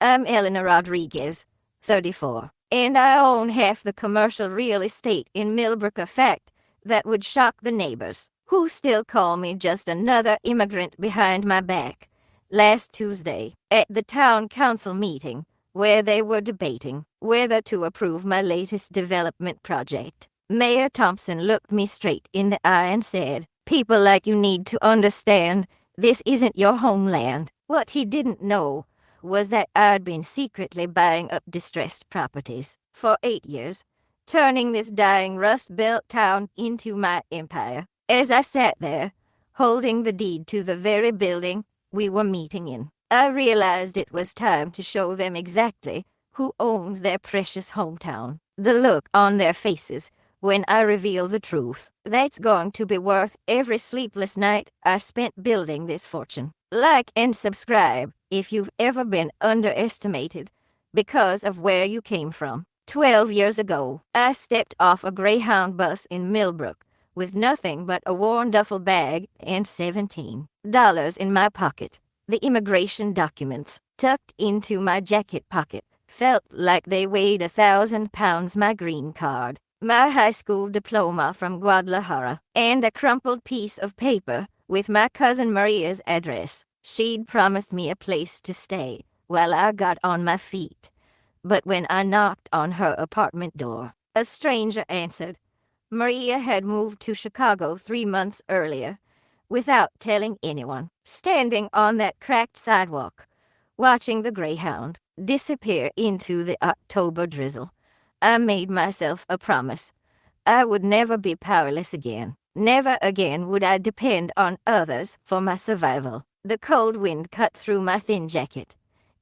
I'm Elena Rodriguez, 34, and I own half the commercial real estate in Millbrook, a fact that would shock the neighbors, who still call me just another immigrant behind my back. Last Tuesday, at the town council meeting, where they were debating whether to approve my latest development project, Mayor Thompson looked me straight in the eye and said, "People like you need to understand, this isn't your homeland." What he didn't know was that I'd been secretly buying up distressed properties for 8 years, turning this dying Rust Belt town into my empire. As I sat there, holding the deed to the very building we were meeting in, I realized it was time to show them exactly who owns their precious hometown. The look on their faces when I reveal the truth, that's going to be worth every sleepless night I spent building this fortune. Like and subscribe if you've ever been underestimated because of where you came from. 12 years ago, I stepped off a Greyhound bus in Millbrook with nothing but a worn duffel bag and $17 in my pocket. The immigration documents, tucked into my jacket pocket, felt like they weighed 1,000 pounds. My green card, my high school diploma from Guadalajara, and a crumpled piece of paper with my cousin Maria's address. She'd promised me a place to stay while I got on my feet. But when I knocked on her apartment door, a stranger answered. Maria had moved to Chicago 3 months earlier, without telling anyone. Standing on that cracked sidewalk, watching the Greyhound disappear into the October drizzle, I made myself a promise. I would never be powerless again. Never again would I depend on others for my survival. The cold wind cut through my thin jacket,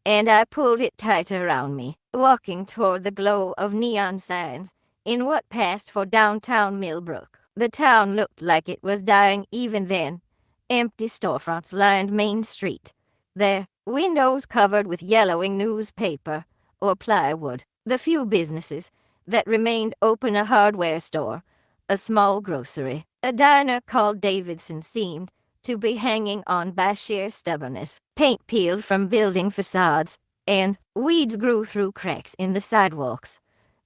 and I pulled it tighter around me, walking toward the glow of neon signs in what passed for downtown Millbrook. The town looked like it was dying even then. Empty storefronts lined Main Street, their windows covered with yellowing newspaper or plywood. The few businesses that remained open, a hardware store, a small grocery, a diner called Davidson, seemed to be hanging on by sheer stubbornness. Paint peeled from building facades, and weeds grew through cracks in the sidewalks.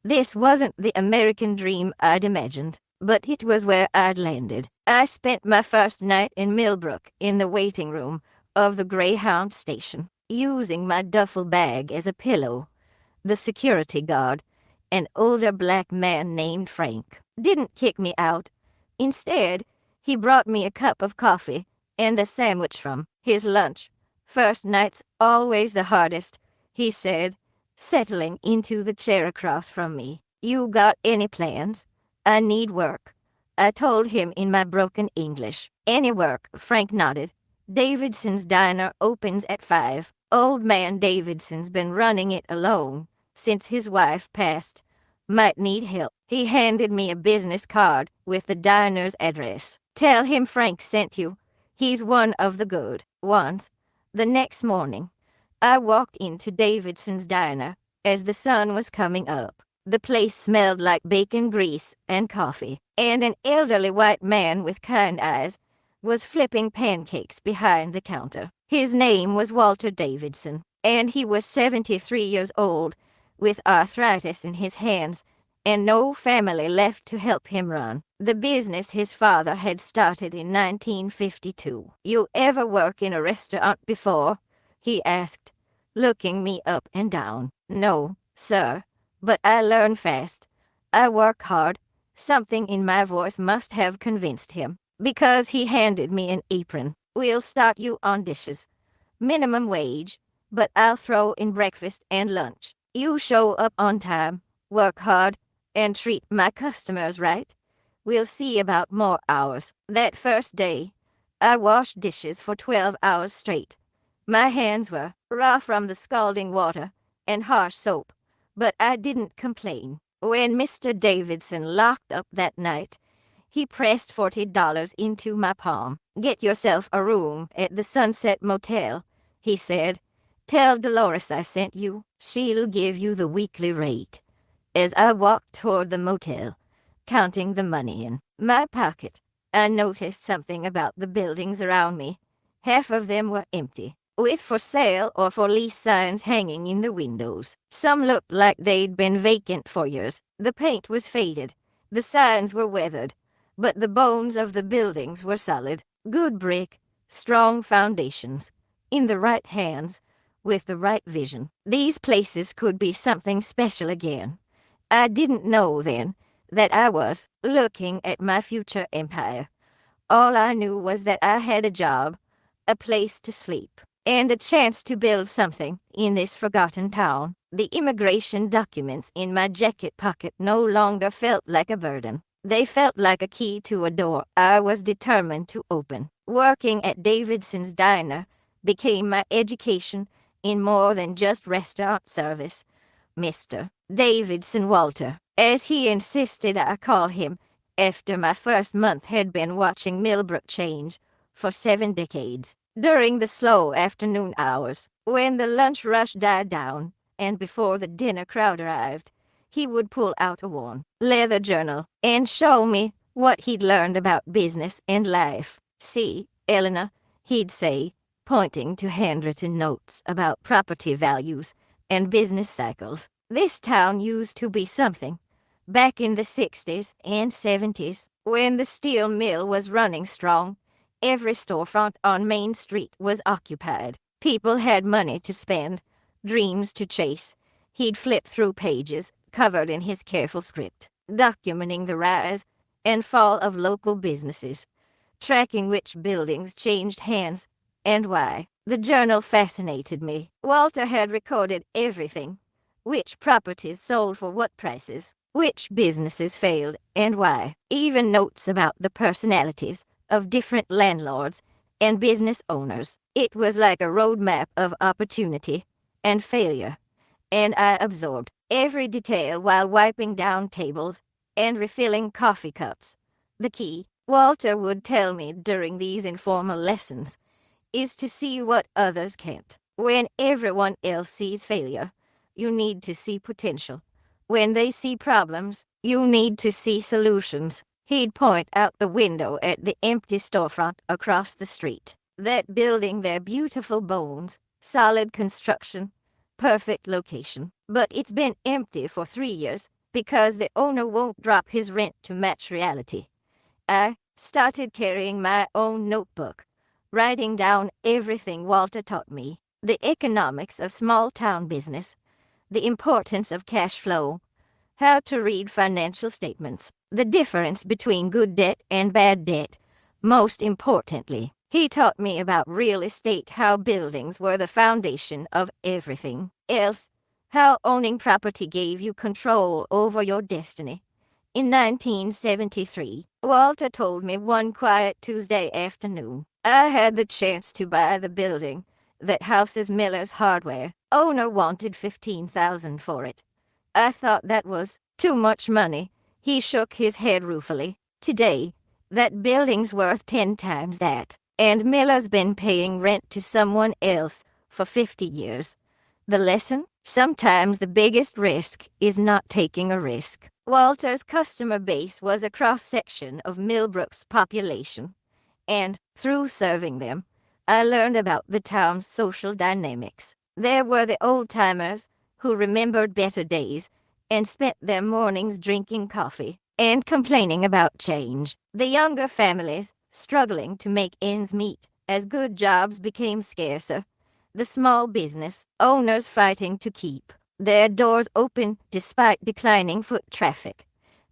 This wasn't the American dream I'd imagined, but it was where I'd landed. I spent my first night in Millbrook in the waiting room of the Greyhound station, using my duffel bag as a pillow. The security guard, an older black man named Frank, didn't kick me out. Instead, he brought me a cup of coffee and a sandwich from his lunch. "First night's always the hardest," he said, settling into the chair across from me. "You got any plans?" "I need work," I told him in my broken English. "Any work," Frank nodded. "Davidson's diner opens at 5. Old man Davidson's been running it alone since his wife passed. Might need help." He handed me a business card with the diner's address. "Tell him Frank sent you. He's one of the good ones." The next morning, I walked into Davidson's diner as the sun was coming up. The place smelled like bacon grease and coffee, and an elderly white man with kind eyes was flipping pancakes behind the counter. His name was Walter Davidson, and he was 73 years old, with arthritis in his hands and no family left to help him run the business his father had started in 1952. "You ever work in a restaurant before?" he asked, looking me up and down. "No, sir, but I learn fast. I work hard." Something in my voice must have convinced him, because he handed me an apron. "We'll start you on dishes. Minimum wage, but I'll throw in breakfast and lunch. You show up on time, work hard, and treat my customers right. We'll see about more hours." That first day, I washed dishes for 12 hours straight. My hands were raw from the scalding water and harsh soap, but I didn't complain. When Mr. Davidson locked up that night, he pressed $40 into my palm. "Get yourself a room at the Sunset Motel," he said. "Tell Dolores I sent you. She'll give you the weekly rate." As I walked toward the motel, counting the money in my pocket, I noticed something about the buildings around me. Half of them were empty. with for sale or for lease signs hanging in the windows. Some looked like they'd been vacant for years. The paint was faded, the signs were weathered, but the bones of the buildings were solid. Good brick, strong foundations, in the right hands, with the right vision. These places could be something special again. I didn't know then that I was looking at my future empire. All I knew was that I had a job, a place to sleep, and a chance to build something in this forgotten town. The immigration documents in my jacket pocket no longer felt like a burden. They felt like a key to a door I was determined to open. Working at Davidson's Diner became my education in more than just restaurant service. Mr. Davidson Walter, as he insisted I call him, after my first month had been watching Millbrook change for 7 decades. During the slow afternoon hours, when the lunch rush died down, and before the dinner crowd arrived, he would pull out a worn leather journal and show me what he'd learned about business and life. "See, Elena," he'd say, pointing to handwritten notes about property values and business cycles. "This town used to be something. Back in the 60s and 70s, when the steel mill was running strong, every storefront on Main Street was occupied. People had money to spend, dreams to chase." He'd flip through pages covered in his careful script, documenting the rise and fall of local businesses, tracking which buildings changed hands and why. The journal fascinated me. Walter had recorded everything: which properties sold for what prices, which businesses failed and why. Even notes about the personalities of different landlords and business owners. It was like a roadmap of opportunity and failure, and I absorbed every detail while wiping down tables and refilling coffee cups. "The key," Walter would tell me during these informal lessons, "is to see what others can't. When everyone else sees failure, you need to see potential. When they see problems, you need to see solutions." He'd point out the window at the empty storefront across the street. "That building there, beautiful bones, solid construction, perfect location. But it's been empty for 3 years because the owner won't drop his rent to match reality." I started carrying my own notebook, writing down everything Walter taught me: the economics of small-town business, the importance of cash flow, how to read financial statements, the difference between good debt and bad debt. Most importantly, he taught me about real estate, how buildings were the foundation of everything else, how owning property gave you control over your destiny. In 1973, Walter told me one quiet Tuesday afternoon, I had the chance to buy the building that houses Miller's Hardware. Owner wanted $15,000 for it. I thought that was too much money. He shook his head ruefully. "Today, that building's worth 10 times that, and Miller's been paying rent to someone else for 50 years. The lesson? Sometimes the biggest risk is not taking a risk." Walter's customer base was a cross-section of Millbrook's population, and through serving them, I learned about the town's social dynamics. There were the old-timers who remembered better days and spent their mornings drinking coffee and complaining about change. The younger families struggling to make ends meet as good jobs became scarcer. The small business owners fighting to keep their doors open despite declining foot traffic.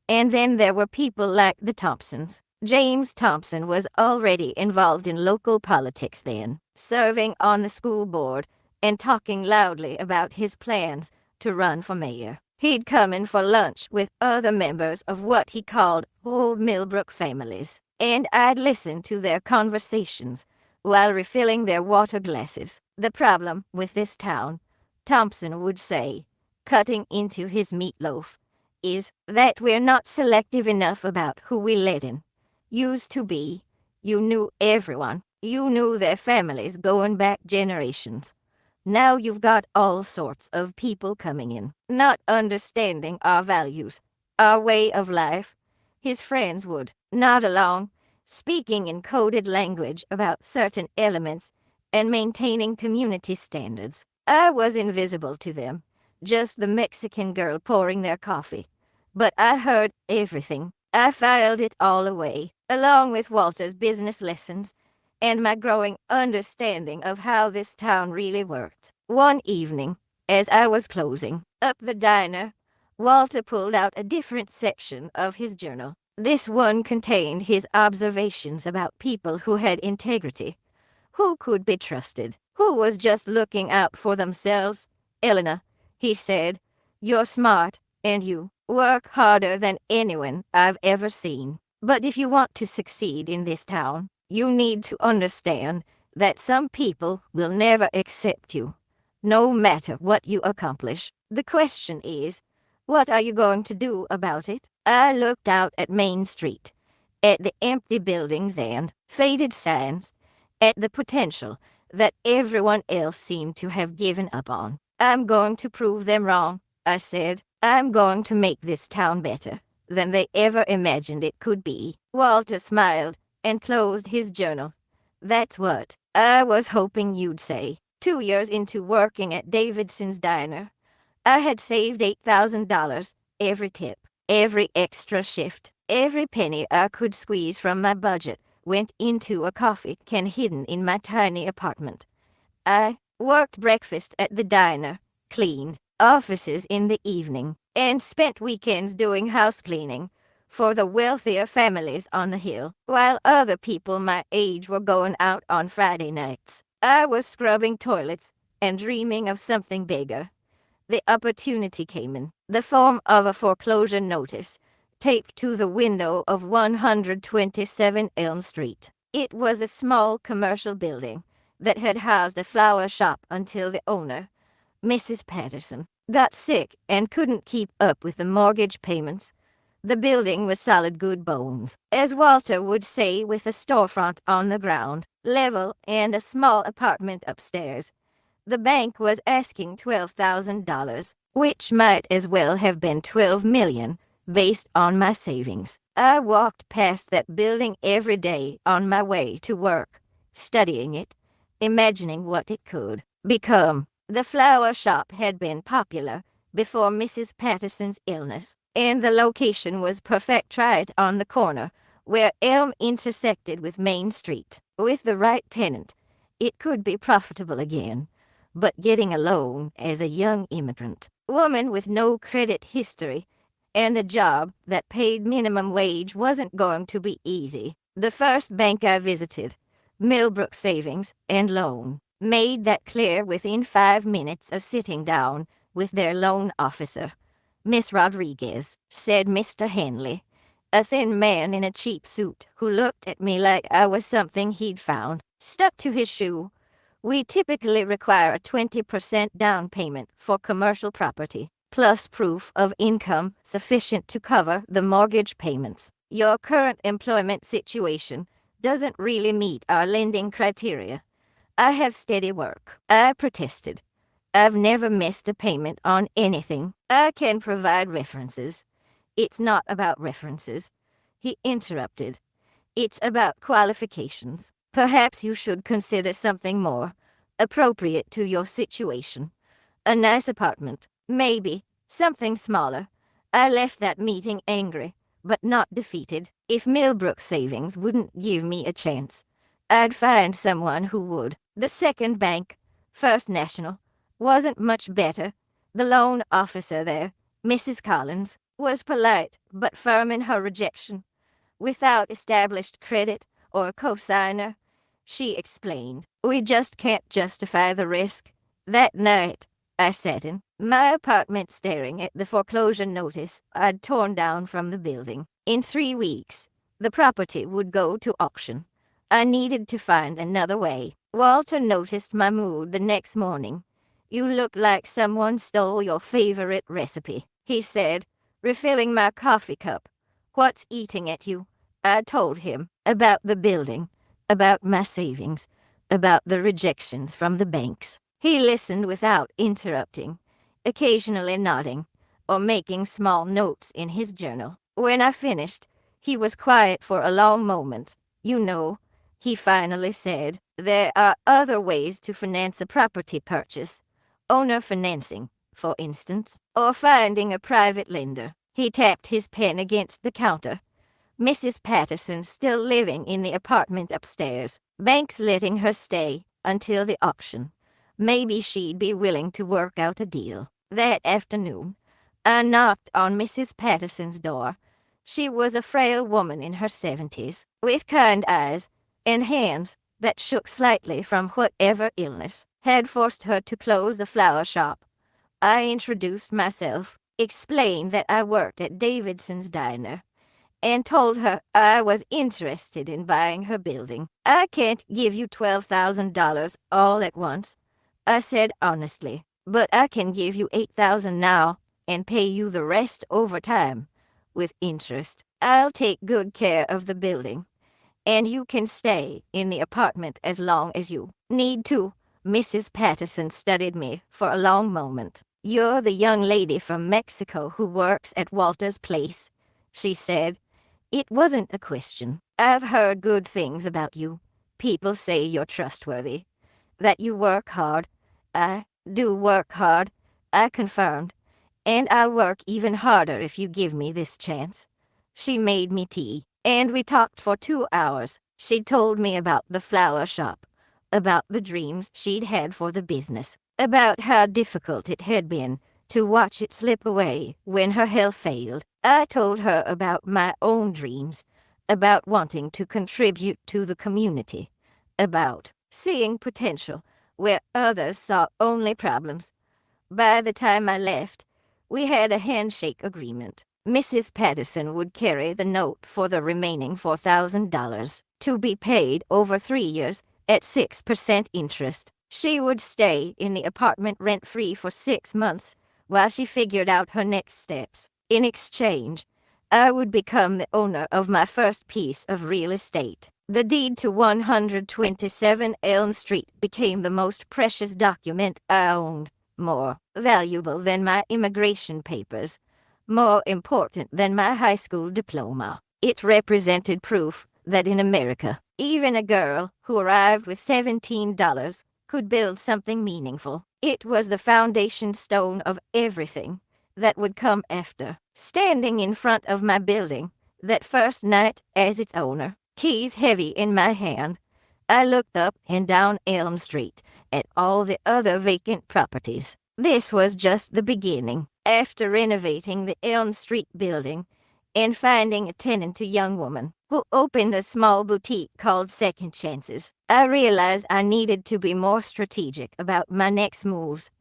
And then there were people like the Thompsons. James Thompson was already involved in local politics then, serving on the school board and talking loudly about his plans to run for mayor. He'd come in for lunch with other members of what he called old Millbrook families, and I'd listen to their conversations while refilling their water glasses. "The problem with this town," Thompson would say, cutting into his meatloaf, "is that we're not selective enough about who we let in. Used to be, you knew everyone. You knew their families going back generations. Now you've got all sorts of people coming in, not understanding our values, our way of life." His friends would nod along, speaking in coded language about certain elements and maintaining community standards. I was invisible to them, just the Mexican girl pouring their coffee. But I heard everything. I filed it all away, along with Walter's business lessons and my growing understanding of how this town really worked. One evening, as I was closing up the diner, Walter pulled out a different section of his journal. This one contained his observations about people who had integrity, who could be trusted, who was just looking out for themselves. "Elena," he said, "you're smart, and you work harder than anyone I've ever seen. But if you want to succeed in this town, you need to understand that some people will never accept you, no matter what you accomplish. The question is, what are you going to do about it?" I looked out at Main Street, at the empty buildings and faded signs, at the potential that everyone else seemed to have given up on. "I'm going to prove them wrong," I said. "I'm going to make this town better than they ever imagined it could be." Walter smiled and closed his journal. "That's what I was hoping you'd say." 2 years into working at Davidson's Diner, I had saved $8,000, every tip, every extra shift, every penny I could squeeze from my budget went into a coffee can hidden in my tiny apartment. I worked breakfast at the diner, cleaned offices in the evening, and spent weekends doing house cleaning for the wealthier families on the hill, while other people my age were going out on Friday nights. I was scrubbing toilets and dreaming of something bigger. The opportunity came in the form of a foreclosure notice taped to the window of 127 Elm Street. It was a small commercial building that had housed a flower shop until the owner, Mrs. Patterson, got sick and couldn't keep up with the mortgage payments. The building was solid good bones, as Walter would say, with a storefront on the ground level and a small apartment upstairs. The bank was asking $12,000, which might as well have been $12 million, based on my savings. I walked past that building every day on my way to work, studying it, imagining what it could become. The flower shop had been popular before Mrs. Patterson's illness, and the location was perfect, right on the corner where Elm intersected with Main Street. With the right tenant, it could be profitable again. But getting a loan as a young immigrant woman with no credit history and a job that paid minimum wage wasn't going to be easy. The first bank I visited, Millbrook Savings and Loan, made that clear within 5 minutes of sitting down with their loan officer. "Miss Rodriguez," said Mr. Henley, a thin man in a cheap suit who looked at me like I was something he'd found stuck to his shoe. "We typically require a 20% down payment for commercial property, plus proof of income sufficient to cover the mortgage payments. Your current employment situation doesn't really meet our lending criteria." "I have steady work," I protested. "I've never missed a payment on anything." "I can provide references." "It's not about references," he interrupted. "It's about qualifications. Perhaps you should consider something more appropriate to your situation. A nice apartment, maybe something smaller." I left that meeting angry, but not defeated. If Millbrook Savings wouldn't give me a chance, I'd find someone who would. The second bank, First National, wasn't much better. The loan officer there, Mrs. Collins, was polite but firm in her rejection. Without established credit or a cosigner, she explained, "We just can't justify the risk." That night, I sat in my apartment staring at the foreclosure notice I'd torn down from the building. In 3 weeks, the property would go to auction. I needed to find another way. Walter noticed my mood the next morning. "You look like someone stole your favorite recipe," he said, refilling my coffee cup. "What's eating at you?" I told him about the building, about my savings, about the rejections from the banks. He listened without interrupting, occasionally nodding or making small notes in his journal. When I finished, he was quiet for a long moment. "You know, he finally said. There are other ways to finance a property purchase. Owner financing, for instance, or finding a private lender. He tapped his pen against the counter. Mrs. Patterson still living in the apartment upstairs. Banks letting her stay until the auction. Maybe she'd be willing to work out a deal. That afternoon, I knocked on Mrs. Patterson's door. She was a frail woman in her 70s, with kind eyes and hands that shook slightly from whatever illness had forced her to close the flower shop. I introduced myself, explained that I worked at Davidson's Diner, and told her I was interested in buying her building. I can't give you $12,000 all at once, I said honestly, but I can give you $8,000 now and pay you the rest over time, with interest. I'll take good care of the building, and you can stay in the apartment as long as you need to. Mrs. Patterson studied me for a long moment. You're the young lady from Mexico who works at Walter's place, she said. It wasn't a question. I've heard good things about you. People say you're trustworthy, that you work hard. I do work hard, I confirmed, and I'll work even harder if you give me this chance. She made me tea, and we talked for 2 hours. She told me about the flower shop, about the dreams she'd had for the business, about how difficult it had been to watch it slip away when her health failed. I told her about my own dreams, about wanting to contribute to the community, about seeing potential where others saw only problems. By the time I left, we had a handshake agreement. Mrs. Patterson would carry the note for the remaining $4,000, to be paid over 3 years at 6% interest. She would stay in the apartment rent-free for 6 months while she figured out her next steps. In exchange, I would become the owner of my first piece of real estate. The deed to 127 Elm Street became the most precious document I owned, more valuable than my immigration papers, more important than my high school diploma. It represented proof that in America, even a girl who arrived with $17 could build something meaningful. It was the foundation stone of everything that would come after. Standing in front of my building, that first night as its owner, keys heavy in my hand, I looked up and down Elm Street at all the other vacant properties. This was just the beginning. After renovating the Elm Street building and finding a tenant, a young woman who opened a small boutique called Second Chances, I realized I needed to be more strategic about my next moves.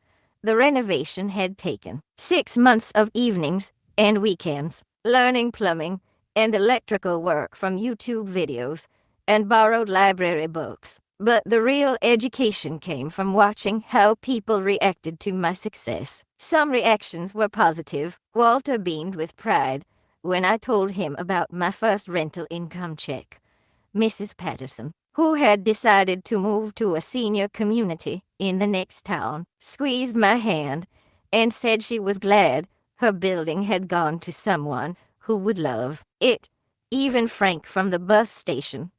The renovation had taken 6 months of evenings and weekends, learning plumbing and electrical work from YouTube videos and borrowed library books. But the real education came from watching how people reacted to my success. Some reactions were positive. Walter beamed with pride when I told him about my first rental income check. Mrs. Patterson, who had decided to move to a senior community in the next town, squeezed my hand and said she was glad her building had gone to someone who would love it. Even Frank from the bus station,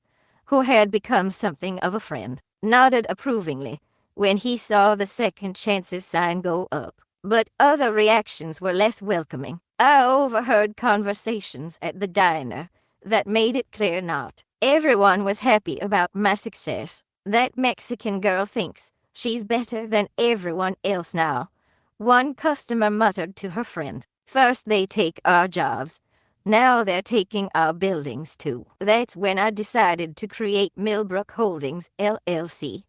who had become something of a friend, nodded approvingly when he saw the Second Chances sign go up. But other reactions were less welcoming. I overheard conversations at the diner that made it clear not everyone was happy about my success. That Mexican girl thinks she's better than everyone else now, one customer muttered to her friend. First they take our jobs, now they're taking our buildings too. That's when I decided to create Millbrook Holdings, LLC.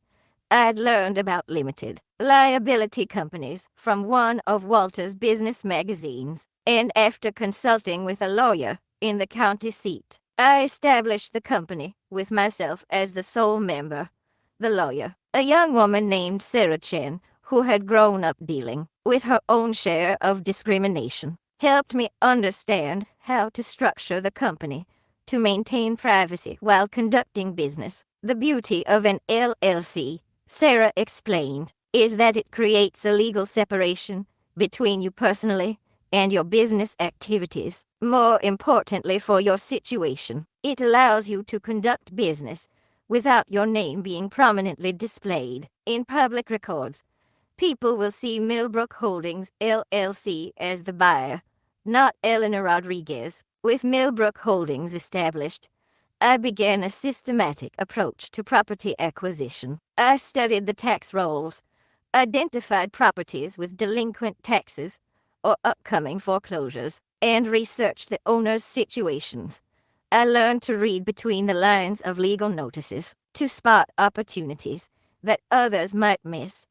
I'd learned about limited liability companies from one of Walter's business magazines, and after consulting with a lawyer in the county seat, I established the company with myself as the sole member. The lawyer, a young woman named Sarah Chen, who had grown up dealing with her own share of discrimination, helped me understand how to structure the company to maintain privacy while conducting business. The beauty of an LLC, Sarah explained, is that it creates a legal separation between you personally and your business activities. More importantly for your situation, it allows you to conduct business without your name being prominently displayed in public records. People will see Millbrook Holdings LLC as the buyer, not Elena Rodriguez. With Millbrook Holdings established, I began a systematic approach to property acquisition. I studied the tax rolls, identified properties with delinquent taxes or upcoming foreclosures, and researched the owners' situations. I learned to read between the lines of legal notices to spot opportunities that others might miss.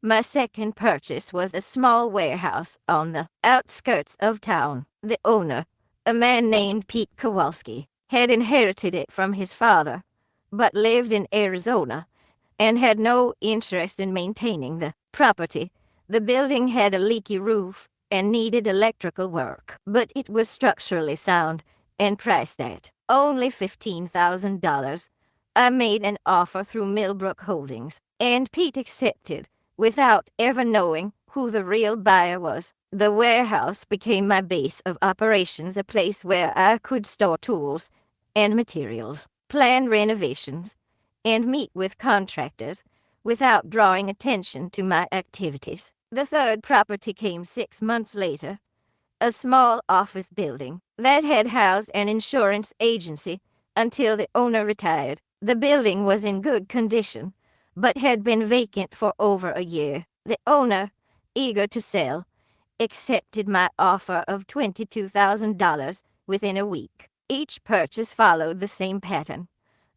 My second purchase was a small warehouse on the outskirts of town. The owner, a man named Pete Kowalski, had inherited it from his father, but lived in Arizona and had no interest in maintaining the property. The building had a leaky roof and needed electrical work, but it was structurally sound and priced at only $15,000. I made an offer through Millbrook Holdings, and Pete accepted without ever knowing who the real buyer was. The warehouse became my base of operations, a place where I could store tools and materials, plan renovations, and meet with contractors without drawing attention to my activities. The third property came 6 months later, a small office building that had housed an insurance agency until the owner retired. The building was in good condition, but had been vacant for over a year. The owner, eager to sell, accepted my offer of $22,000 within a week. Each purchase followed the same pattern.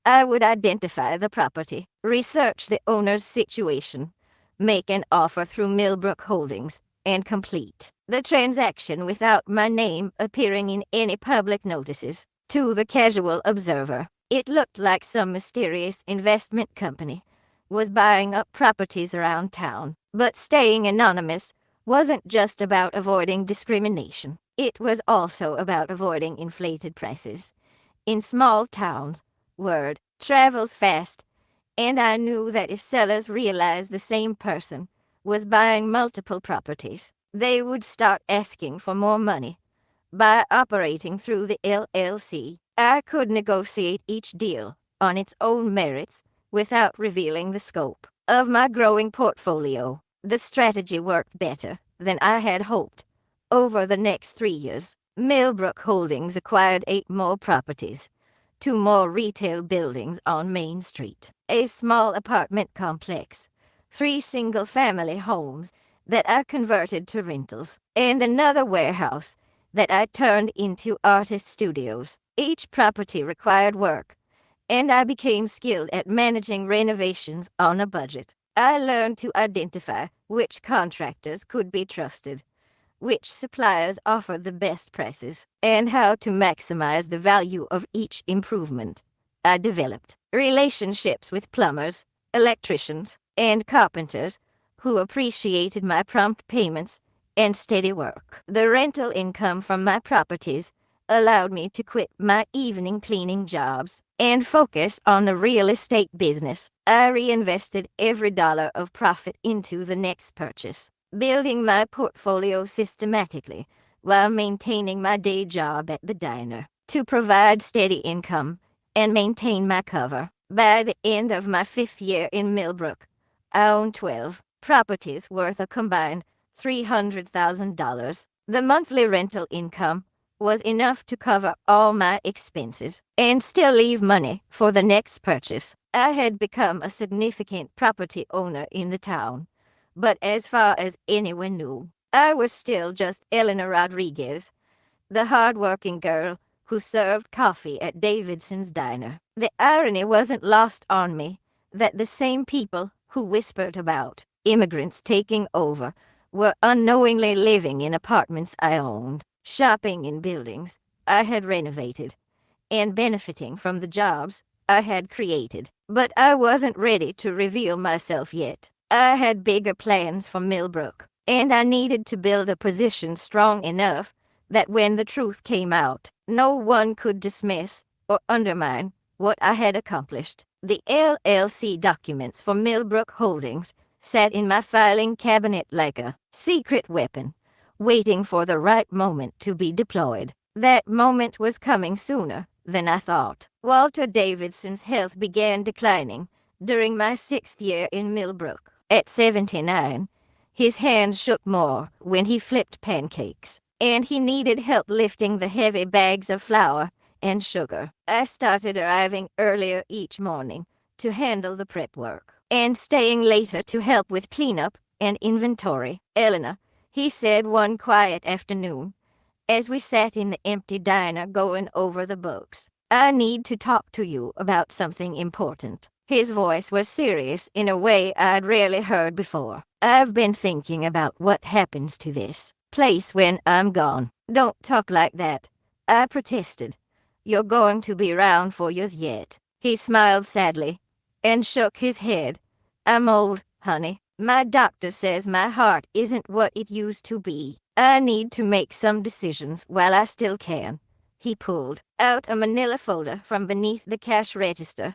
I would identify the property, research the owner's situation, make an offer through Millbrook Holdings, and complete the transaction without my name appearing in any public notices. To the casual observer, it looked like some mysterious investment company was buying up properties around town. But staying anonymous wasn't just about avoiding discrimination. It was also about avoiding inflated prices. In small towns, word travels fast, and I knew that if sellers realized the same person was buying multiple properties, they would start asking for more money. By operating through the LLC, I could negotiate each deal on its own merits without revealing the scope of my growing portfolio. The strategy worked better than I had hoped. Over the next 3 years, Millbrook Holdings acquired 8 more properties, 2 more retail buildings on Main Street, a small apartment complex, 3 single-family homes that I converted to rentals, and another warehouse that I turned into artist studios. Each property required work, and I became skilled at managing renovations on a budget. I learned to identify which contractors could be trusted, which suppliers offered the best prices, and how to maximize the value of each improvement. I developed relationships with plumbers, electricians, and carpenters who appreciated my prompt payments and steady work. The rental income from my properties allowed me to quit my evening cleaning jobs and focus on the real estate business. I reinvested every dollar of profit into the next purchase, building my portfolio systematically while maintaining my day job at the diner to provide steady income and maintain my cover. By the end of my 5th year in Millbrook, I owned 12 properties worth a combined $300,000. The monthly rental income was enough to cover all my expenses and still leave money for the next purchase. I had become a significant property owner in the town, but as far as anyone knew, I was still just Elena Rodriguez, the hard-working girl who served coffee at Davidson's diner. The irony wasn't lost on me that the same people who whispered about immigrants taking over were unknowingly living in apartments I owned, shopping in buildings I had renovated, and benefiting from the jobs I had created. But I wasn't ready to reveal myself yet. I had bigger plans for Millbrook, and I needed to build a position strong enough that when the truth came out, no one could dismiss or undermine what I had accomplished. The LLC documents for Millbrook Holdings sat in my filing cabinet like a secret weapon, waiting for the right moment to be deployed. That moment was coming sooner than I thought. Walter Davidson's health began declining during my 6th year in Millbrook. At 79, his hands shook more when he flipped pancakes, and he needed help lifting the heavy bags of flour and sugar. I started arriving earlier each morning to handle the prep work, and staying later to help with cleanup and inventory. Elena, he said one quiet afternoon, as we sat in the empty diner going over the books, I need to talk to you about something important. His voice was serious in a way I'd rarely heard before. I've been thinking about what happens to this place when I'm gone. Don't talk like that, I protested. You're going to be around for years yet. He smiled sadly and shook his head. I'm old, honey. My doctor says my heart isn't what it used to be. I need to make some decisions while I still can. He pulled out a manila folder from beneath the cash register.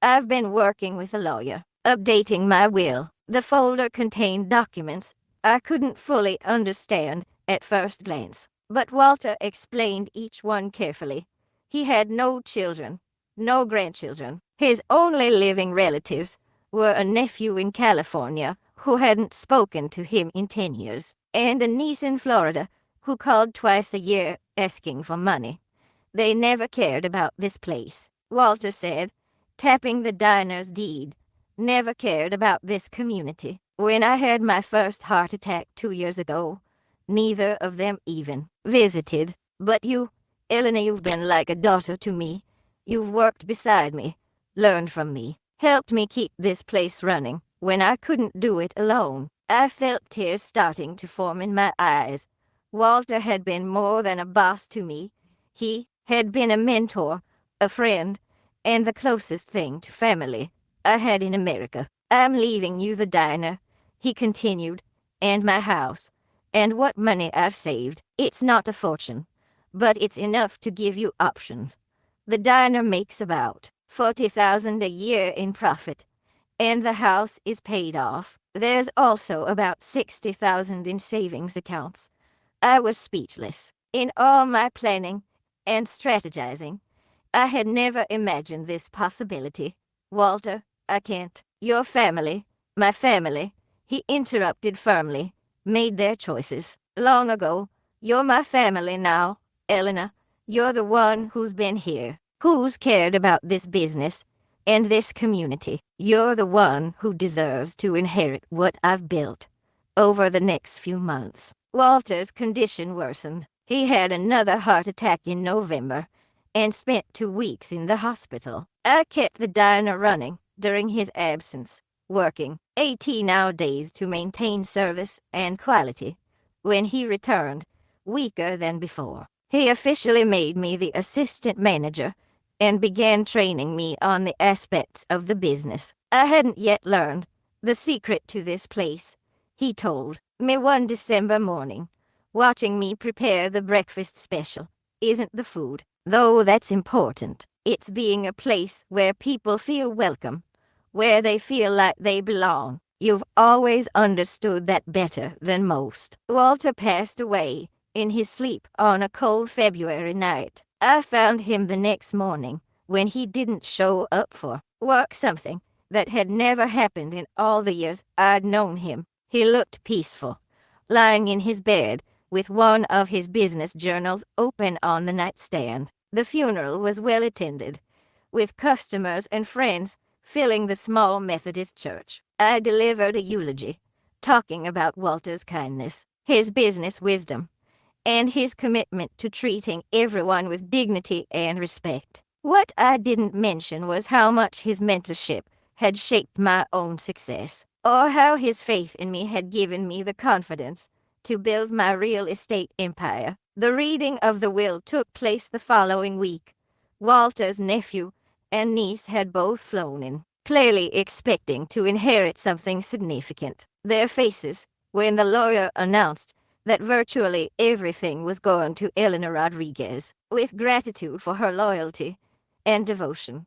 I've been working with a lawyer, updating my will. The folder contained documents I couldn't fully understand at first glance, but Walter explained each one carefully. He had no children, no grandchildren. His only living relatives were a nephew in California who hadn't spoken to him in 10 years, and a niece in Florida who called twice a year asking for money. They never cared about this place, Walter said, tapping the diner's deed. Never cared about this community. When I had my first heart attack 2 years ago, neither of them even visited. But you, Elena, you've been like a daughter to me. You've worked beside me, learned from me, helped me keep this place running when I couldn't do it alone. I felt tears starting to form in my eyes. Walter had been more than a boss to me. He had been a mentor, a friend, and the closest thing to family I had in America. I'm leaving you the diner, he continued, and my house, and what money I've saved. It's not a fortune, but it's enough to give you options. The diner makes about $40,000 a year in profit, and the house is paid off. There's also about $60,000 in savings accounts. I was speechless. In all my planning and strategizing, I had never imagined this possibility. Walter, I can't. Your family, my family, he interrupted firmly, made their choices long ago. You're my family now, Elena. You're the one who's been here, who's cared about this business and this community. You're the one who deserves to inherit what I've built over the next few months. Walter's condition worsened. He had another heart attack in November and spent 2 weeks in the hospital. I kept the diner running during his absence, working 18-hour days to maintain service and quality. When he returned, weaker than before, he officially made me the assistant manager and began training me on the aspects of the business I hadn't yet learned. The secret to this place, he told me one December morning, watching me prepare the breakfast special, isn't the food, though that's important. It's being a place where people feel welcome, where they feel like they belong. You've always understood that better than most. Walter passed away in his sleep on a cold February night. I found him the next morning when he didn't show up for work, something that had never happened in all the years I'd known him. He looked peaceful, lying in his bed with one of his business journals open on the nightstand. The funeral was well attended, with customers and friends filling the small Methodist church. I delivered a eulogy, talking about Walter's kindness, his business wisdom, and his commitment to treating everyone with dignity and respect. What I didn't mention was how much his mentorship had shaped my own success, or how his faith in me had given me the confidence to build my real estate empire. The reading of the will took place the following week. Walter's nephew and niece had both flown in, clearly expecting to inherit something significant. Their faces, when the lawyer announced that virtually everything was going to Elena Rodriguez, with gratitude for her loyalty and devotion,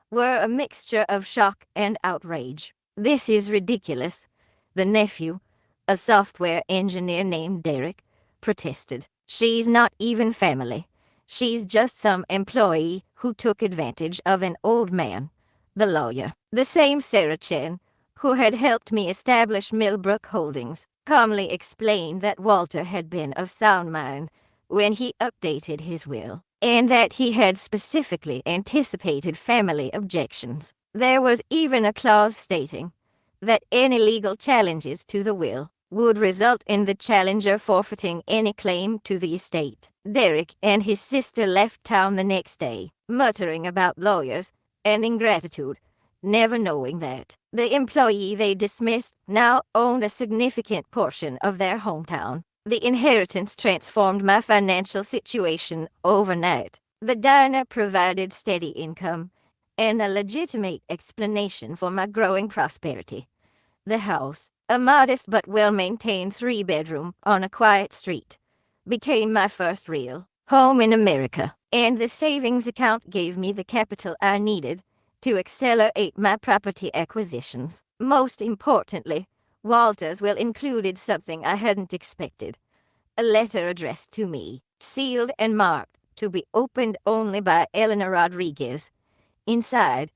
were a mixture of shock and outrage. This is ridiculous, the nephew, a software engineer named Derek, protested. She's not even family. She's just some employee who took advantage of an old man, the lawyer. The same Sarah Chen, who had helped me establish Millbrook Holdings, calmly explained that Walter had been of sound mind when he updated his will, and that he had specifically anticipated family objections. There was even a clause stating that any legal challenges to the will would result in the challenger forfeiting any claim to the estate. Derek and his sister left town the next day, muttering about lawyers and ingratitude, never knowing that the employee they dismissed now owned a significant portion of their hometown. The inheritance transformed my financial situation overnight. The diner provided steady income and a legitimate explanation for my growing prosperity. The house, a modest but well-maintained 3-bedroom on a quiet street, became my first real home in America, and the savings account gave me the capital I needed to accelerate my property acquisitions. Most importantly, Walter's will included something I hadn't expected: a letter addressed to me, sealed and marked to be opened only by Elena Rodriguez. Inside,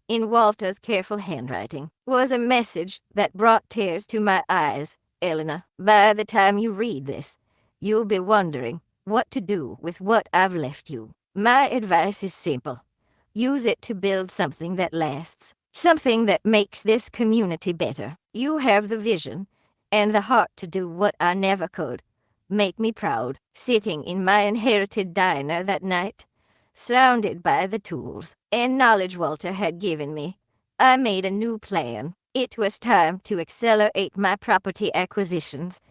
in Walter's careful handwriting, was a message that brought tears to my eyes. Elena, by the time you read this, you'll be wondering what to do with what I've left you. My advice is simple. Use it to build something that lasts, something that makes this community better. You have the vision and the heart to do what I never could. Make me proud. Sitting in my inherited diner that night, surrounded by the tools and knowledge Walter had given me, I made a new plan. It was time to accelerate my property acquisitions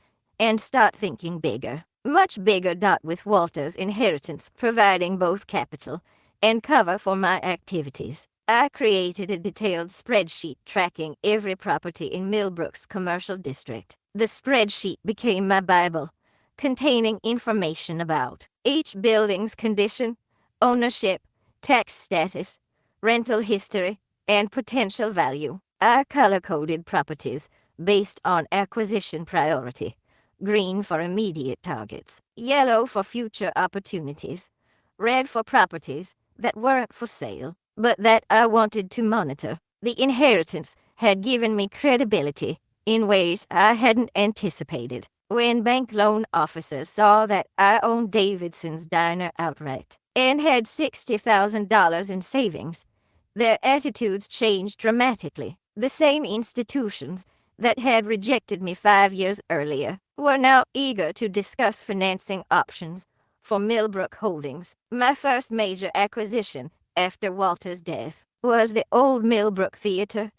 and start thinking bigger. Much bigger. With Walter's inheritance providing both capital and cover for my activities, I created a detailed spreadsheet tracking every property in Millbrook's commercial district. The spreadsheet became my Bible, containing information about each building's condition, ownership, tax status, rental history, and potential value. I color-coded properties based on acquisition priority: green for immediate targets, yellow for future opportunities, red for properties that weren't for sale, but that I wanted to monitor. The inheritance had given me credibility in ways I hadn't anticipated. When bank loan officers saw that I owned Davidson's Diner outright and had $60,000 in savings, their attitudes changed dramatically. The same institutions that had rejected me 5 years earlier were now eager to discuss financing options for Millbrook Holdings. My first major acquisition after Walter's death was the old Millbrook Theater,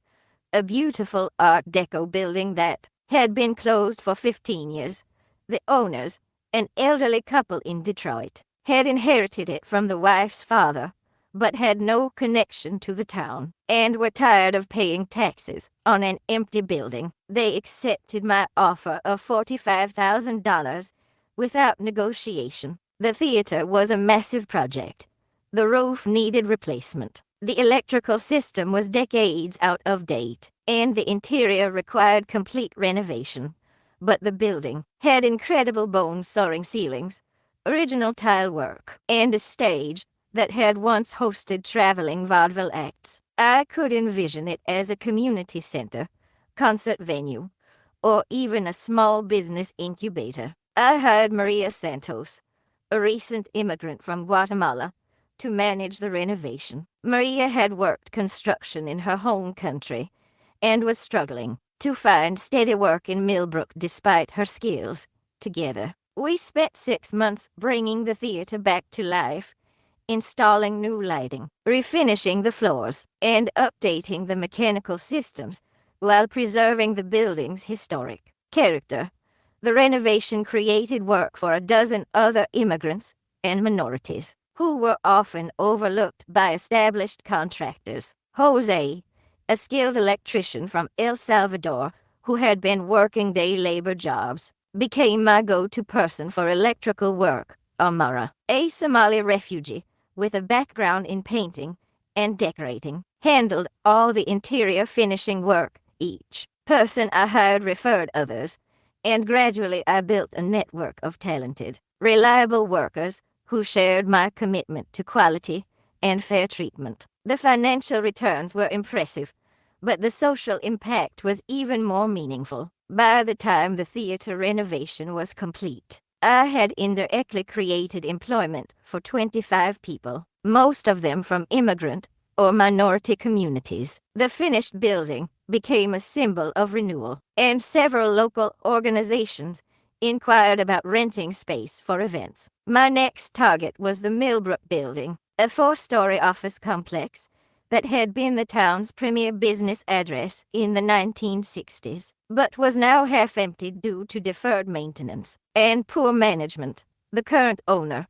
a beautiful Art Deco building that had been closed for 15 years. The owners, an elderly couple in Detroit, had inherited it from the wife's father, but had no connection to the town, and were tired of paying taxes on an empty building. They accepted my offer of $45,000 without negotiation. The theater was a massive project. The roof needed replacement. The electrical system was decades out of date, and the interior required complete renovation. But the building had incredible bone-soaring ceilings, original tile work, and a stage that had once hosted traveling vaudeville acts. I could envision it as a community center, concert venue, or even a small business incubator. I hired Maria Santos, a recent immigrant from Guatemala, to manage the renovation. Maria had worked construction in her home country and was struggling to find steady work in Millbrook despite her skills. Together, we spent 6 months bringing the theater back to life, installing new lighting, refinishing the floors, and updating the mechanical systems while preserving the building's historic character. The renovation created work for a dozen other immigrants and minorities who were often overlooked by established contractors. Jose, a skilled electrician from El Salvador who had been working day labor jobs, became my go-to person for electrical work. Amara, a Somali refugee with a background in painting and decorating, handled all the interior finishing work. Each person I hired referred others, and gradually I built a network of talented, reliable workers who shared my commitment to quality and fair treatment. The financial returns were impressive, but the social impact was even more meaningful. By the time the theater renovation was complete, I had indirectly created employment for 25 people, most of them from immigrant or minority communities. The finished building became a symbol of renewal, and several local organizations inquired about renting space for events. My next target was the Millbrook building, a 4-story office complex that had been the town's premier business address in the 1960s, but was now half empty due to deferred maintenance and poor management. The current owner,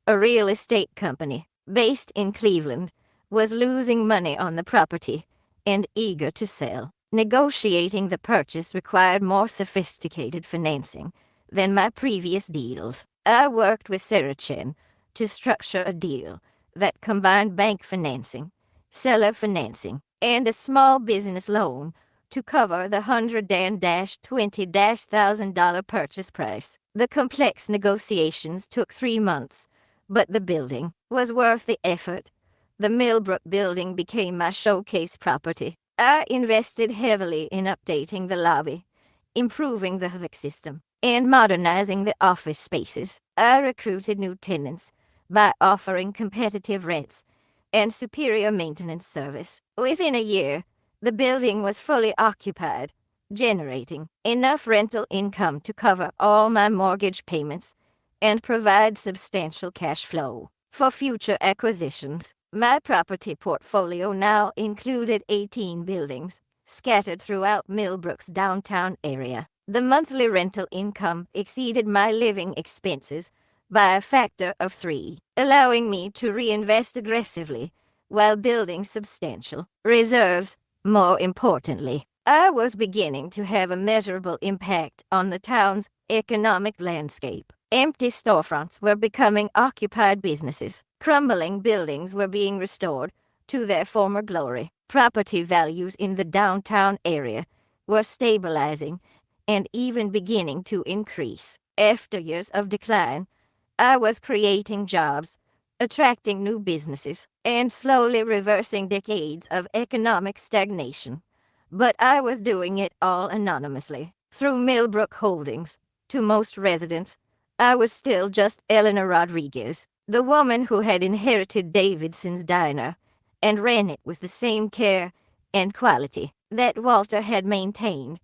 a real estate company based in Cleveland, was losing money on the property and eager to sell. Negotiating the purchase required more sophisticated financing than my previous deals. I worked with Sarah Chen to structure a deal that combined bank financing, seller financing, and a small business loan to cover the $120,000 purchase price. The complex negotiations took 3 months, but the building was worth the effort. The Millbrook building became my showcase property. I invested heavily in updating the lobby, improving the HVAC system, and modernizing the office spaces. I recruited new tenants by offering competitive rents and superior maintenance service. Within a year, the building was fully occupied, generating enough rental income to cover all my mortgage payments and provide substantial cash flow for future acquisitions. My property portfolio now included 18 buildings scattered throughout Millbrook's downtown area. The monthly rental income exceeded my living expenses by a factor of 3, allowing me to reinvest aggressively while building substantial reserves. More importantly, I was beginning to have a measurable impact on the town's economic landscape. Empty storefronts were becoming occupied businesses. Crumbling buildings were being restored to their former glory. Property values in the downtown area were stabilizing and even beginning to increase. After years of decline, I was creating jobs, attracting new businesses, and slowly reversing decades of economic stagnation. But I was doing it all anonymously. Through Millbrook Holdings, to most residents, I was still just Elena Rodriguez, the woman who had inherited Davidson's diner and ran it with the same care and quality that Walter had maintained.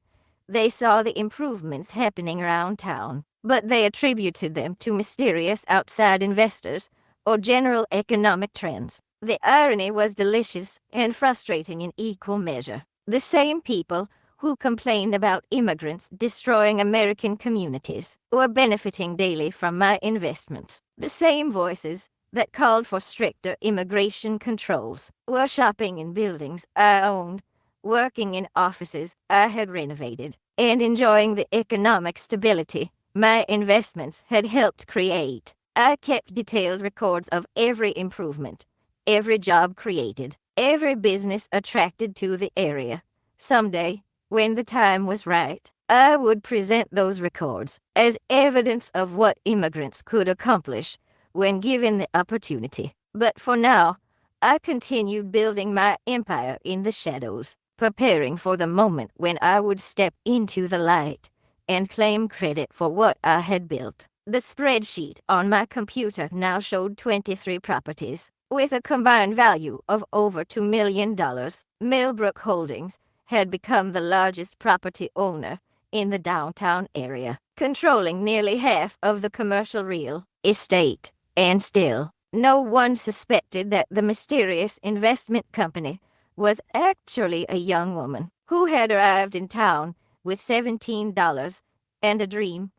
They saw the improvements happening around town, but they attributed them to mysterious outside investors or general economic trends. The irony was delicious and frustrating in equal measure. The same people who complained about immigrants destroying American communities were benefiting daily from my investments. The same voices that called for stricter immigration controls were shopping in buildings I owned, working in offices I had renovated, and enjoying the economic stability my investments had helped create. I kept detailed records of every improvement, every job created, every business attracted to the area. Someday, when the time was right, I would present those records as evidence of what immigrants could accomplish when given the opportunity. But for now, I continued building my empire in the shadows, preparing for the moment when I would step into the light and claim credit for what I had built. The spreadsheet on my computer now showed 23 properties, with a combined value of over $2 million. Millbrook Holdings had become the largest property owner in the downtown area, controlling nearly half of the commercial real estate. And still, no one suspected that the mysterious investment company was actually a young woman who had arrived in town with $17 and a dream.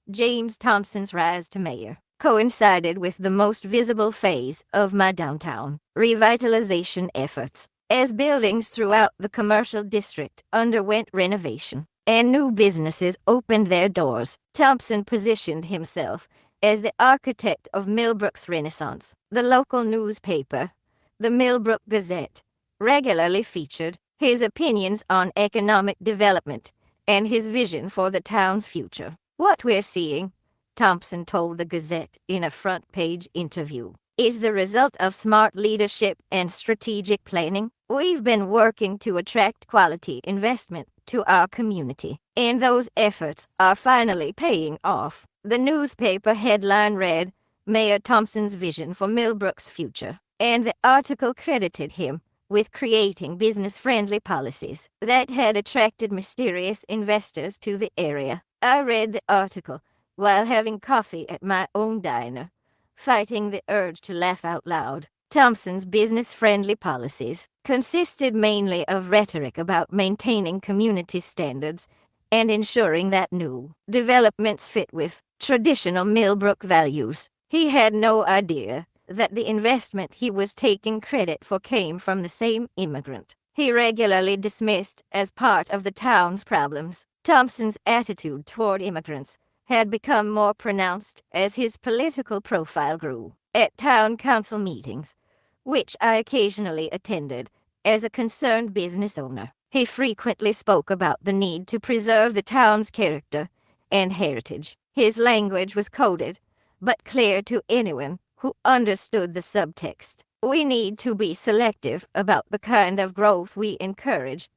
James Thompson's rise to mayor coincided with the most visible phase of my downtown revitalization efforts. As buildings throughout the commercial district underwent renovation and new businesses opened their doors, Thompson positioned himself as the architect of Millbrook's Renaissance. The local newspaper, the Millbrook Gazette, regularly featured his opinions on economic development and his vision for the town's future. "What we're seeing," Thompson told the Gazette in a front-page interview, is the result of smart leadership and strategic planning. We've been working to attract quality investment to our community, and those efforts are finally paying off. The newspaper headline read, Mayor Thompson's vision for Millbrook's future, and the article credited him with creating business-friendly policies that had attracted mysterious investors to the area. I read the article while having coffee at my own diner, fighting the urge to laugh out loud. Thompson's business-friendly policies consisted mainly of rhetoric about maintaining community standards and ensuring that new developments fit with traditional Millbrook values. He had no idea that the investment he was taking credit for came from the same immigrant he regularly dismissed as part of the town's problems. Thompson's attitude toward immigrants had become more pronounced as his political profile grew. At town council meetings, which I occasionally attended as a concerned business owner, he frequently spoke about the need to preserve the town's character and heritage. His language was coded, but clear to anyone who understood the subtext. We need to be selective about the kind of growth we encourage,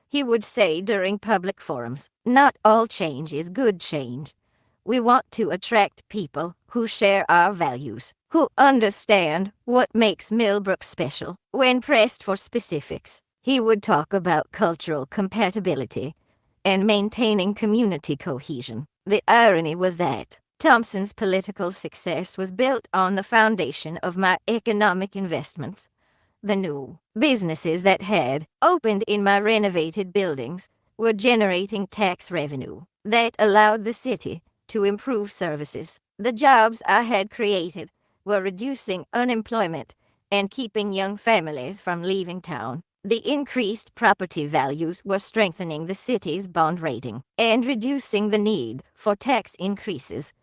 he would say during public forums. Not all change is good change. We want to attract people who share our values, who understand what makes Millbrook special. When pressed for specifics, he would talk about cultural compatibility and maintaining community cohesion. The irony was that Thompson's political success was built on the foundation of my economic investments. The new businesses that had opened in my renovated buildings were generating tax revenue that allowed the city to improve services. The jobs I had created were reducing unemployment and keeping young families from leaving town. The increased property values were strengthening the city's bond rating and reducing the need for tax increases.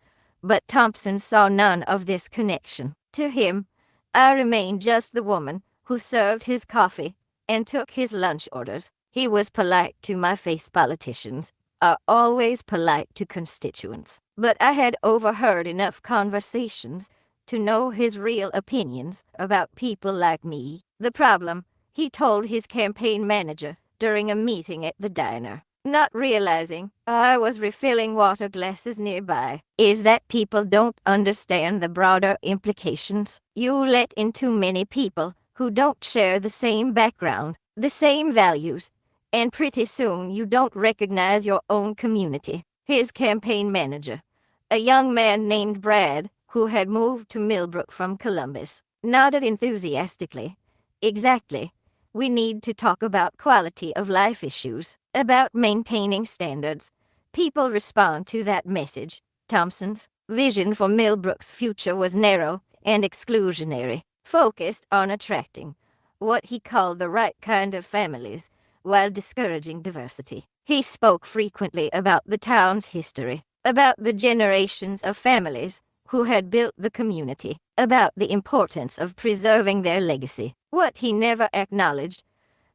But Thompson saw none of this connection. To him, I remained just the woman who served his coffee and took his lunch orders. He was polite to my face. Politicians are always polite to constituents. But I had overheard enough conversations to know his real opinions about people like me. The problem, he told his campaign manager during a meeting at the diner, not realizing I was refilling water glasses nearby, is that people don't understand the broader implications. You let in too many people who don't share the same background, the same values, and pretty soon you don't recognize your own community. His campaign manager, a young man named Brad, who had moved to Millbrook from Columbus, nodded enthusiastically. Exactly. We need to talk about quality of life issues, about maintaining standards. People respond to that message. Thompson's vision for Millbrook's future was narrow and exclusionary, focused on attracting what he called the right kind of families, while discouraging diversity. He spoke frequently about the town's history, about the generations of families who had built the community, about the importance of preserving their legacy. What he never acknowledged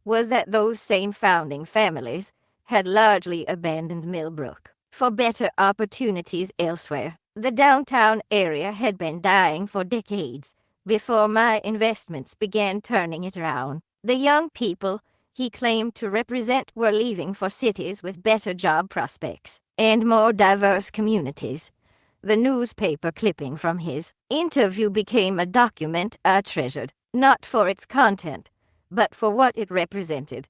was that those same founding families had largely abandoned Millbrook for better opportunities elsewhere. The downtown area had been dying for decades before my investments began turning it around. The young people he claimed to represent were leaving for cities with better job prospects and more diverse communities. The newspaper clipping from his interview became a document I treasured, not for its content, but for what it represented.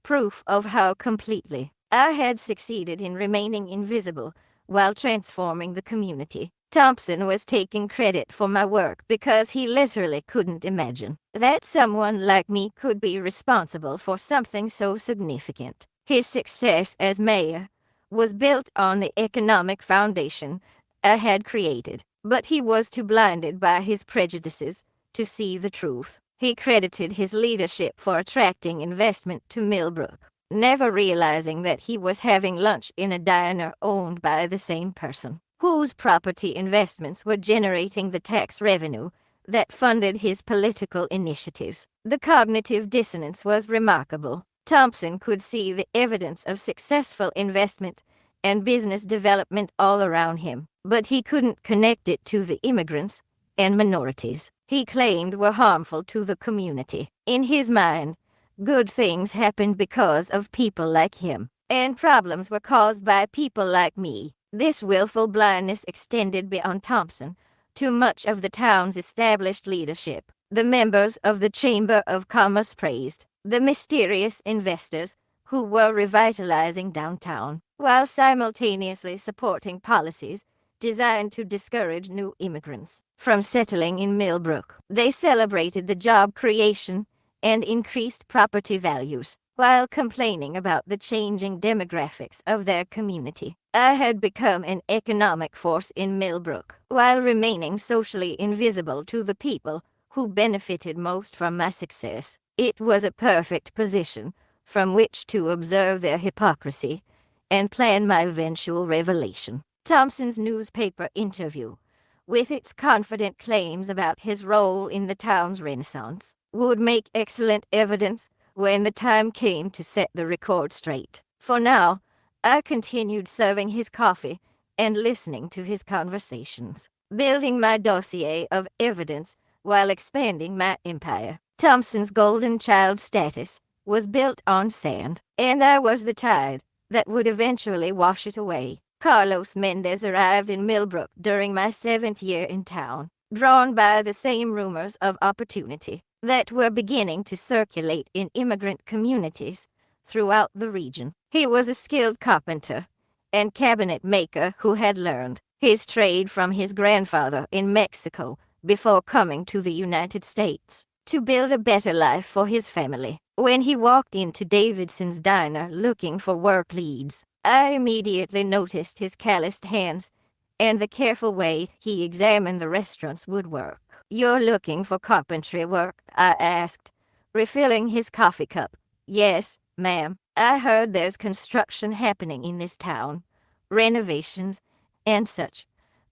Proof of how completely I had succeeded in remaining invisible while transforming the community. Thompson was taking credit for my work because he literally couldn't imagine that someone like me could be responsible for something so significant. His success as mayor was built on the economic foundation I had created, but he was too blinded by his prejudices to see the truth. He credited his leadership for attracting investment to Millbrook, never realizing that he was having lunch in a diner owned by the same person, whose property investments were generating the tax revenue that funded his political initiatives. The cognitive dissonance was remarkable. Thompson could see the evidence of successful investment and business development all around him, but he couldn't connect it to the immigrants and minorities he claimed were harmful to the community. In his mind, good things happened because of people like him, and problems were caused by people like me. This willful blindness extended beyond Thompson to much of the town's established leadership. The members of the Chamber of Commerce praised the mysterious investors who were revitalizing downtown, while simultaneously supporting policies designed to discourage new immigrants from settling in Millbrook. They celebrated the job creation and increased property values, while complaining about the changing demographics of their community. I had become an economic force in Millbrook, while remaining socially invisible to the people who benefited most from my success. It was a perfect position from which to observe their hypocrisy and plan my eventual revelation. Thompson's newspaper interview, with its confident claims about his role in the town's renaissance, would make excellent evidence when the time came to set the record straight. For now, I continued serving his coffee and listening to his conversations, building my dossier of evidence while expanding my empire. Thompson's golden child status was built on sand, and I was the tide that would eventually wash it away. Carlos Mendez arrived in Millbrook during my 7th year in town, drawn by the same rumors of opportunity that were beginning to circulate in immigrant communities throughout the region. He was a skilled carpenter and cabinet maker who had learned his trade from his grandfather in Mexico before coming to the United States to build a better life for his family. When he walked into Davidson's diner looking for work leads, I immediately noticed his calloused hands and the careful way he examined the restaurant's woodwork. "You're looking for carpentry work?" I asked, refilling his coffee cup. "Yes, ma'am. I heard there's construction happening in this town, renovations and such.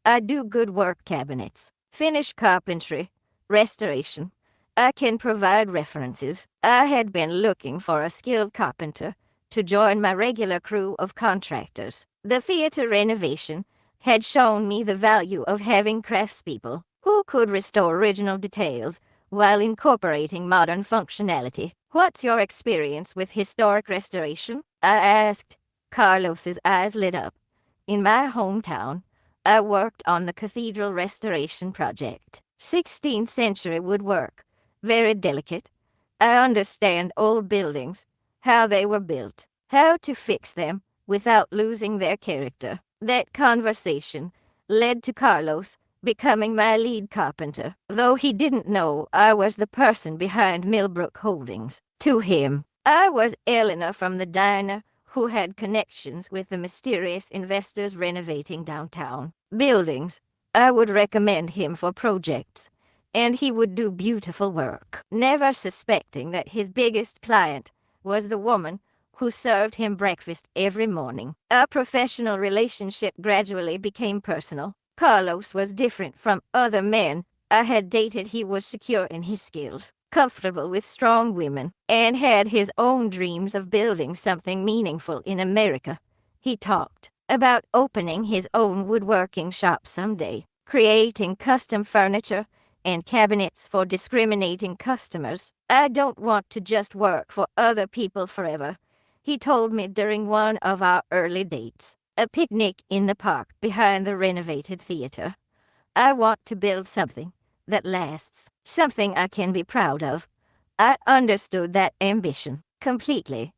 I do good work cabinets, finish carpentry, restoration. I can provide references." I had been looking for a skilled carpenter to join my regular crew of contractors. The theater renovation had shown me the value of having craftspeople who could restore original details while incorporating modern functionality. "What's your experience with historic restoration?" I asked. Carlos's eyes lit up. "In my hometown, I worked on the cathedral restoration project. 16th century woodwork, very delicate. I understand old buildings, how they were built, how to fix them without losing their character." That conversation led to Carlos becoming my lead carpenter, though he didn't know I was the person behind Millbrook Holdings. To him, I was Elena from the diner who had connections with the mysterious investors renovating downtown buildings. I would recommend him for projects, and he would do beautiful work, never suspecting that his biggest client was the woman who served him breakfast every morning. Our professional relationship gradually became personal. Carlos was different from other men I had dated. He was secure in his skills, comfortable with strong women, and had his own dreams of building something meaningful in America. He talked about opening his own woodworking shop someday, creating custom furniture and cabinets for discriminating customers. "I don't want to just work for other people forever," he told me during one of our early dates, a picnic in the park behind the renovated theater. "I want to build something that lasts, something I can be proud of." I understood that ambition completely,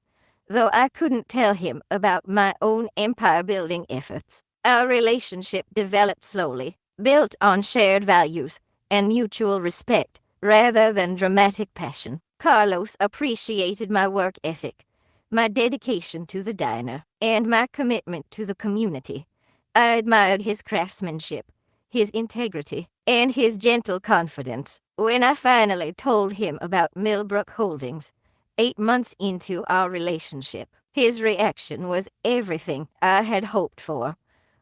though I couldn't tell him about my own empire-building efforts. Our relationship developed slowly, built on shared values and mutual respect rather than dramatic passion. Carlos appreciated my work ethic, my dedication to the diner, and my commitment to the community. I admired his craftsmanship, his integrity, and his gentle confidence. When I finally told him about Millbrook Holdings, 8 months into our relationship, his reaction was everything I had hoped for.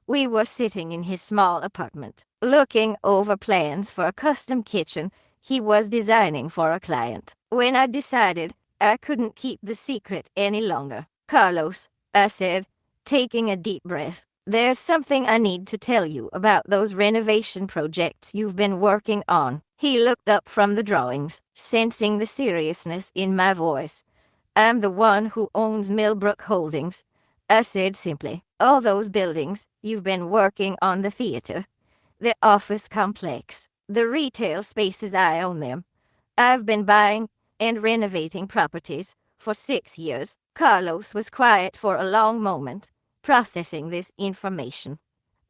We were sitting in his small apartment, looking over plans for a custom kitchen he was designing for a client. When I decided I couldn't keep the secret any longer, "Carlos," I said, taking a deep breath, "there's something I need to tell you about those renovation projects you've been working on." He looked up from the drawings, sensing the seriousness in my voice. I'm the one who owns Millbrook Holdings, I said simply. All those buildings, you've been working on the theater, the office complex, the retail spaces, I own them. I've been buying and renovating properties for 6 years. Carlos was quiet for a long moment, processing this information.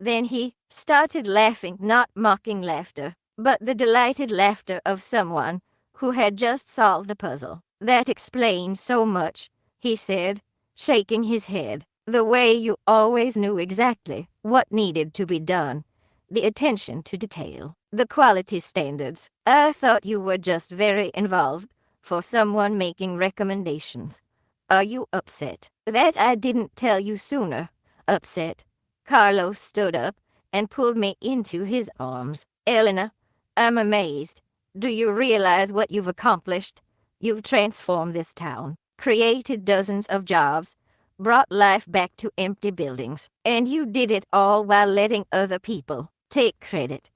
Then he started laughing, not mocking laughter, but the delighted laughter of someone who had just solved a puzzle. That explains so much, he said, shaking his head. The way you always knew exactly what needed to be done. The attention to detail. The quality standards. I thought you were just very involved for someone making recommendations. Are you upset that I didn't tell you sooner? Upset? Carlos stood up and pulled me into his arms. Elena, I'm amazed. Do you realize what you've accomplished? You've transformed this town, created dozens of jobs, brought life back to empty buildings, and you did it all while letting other people take credit.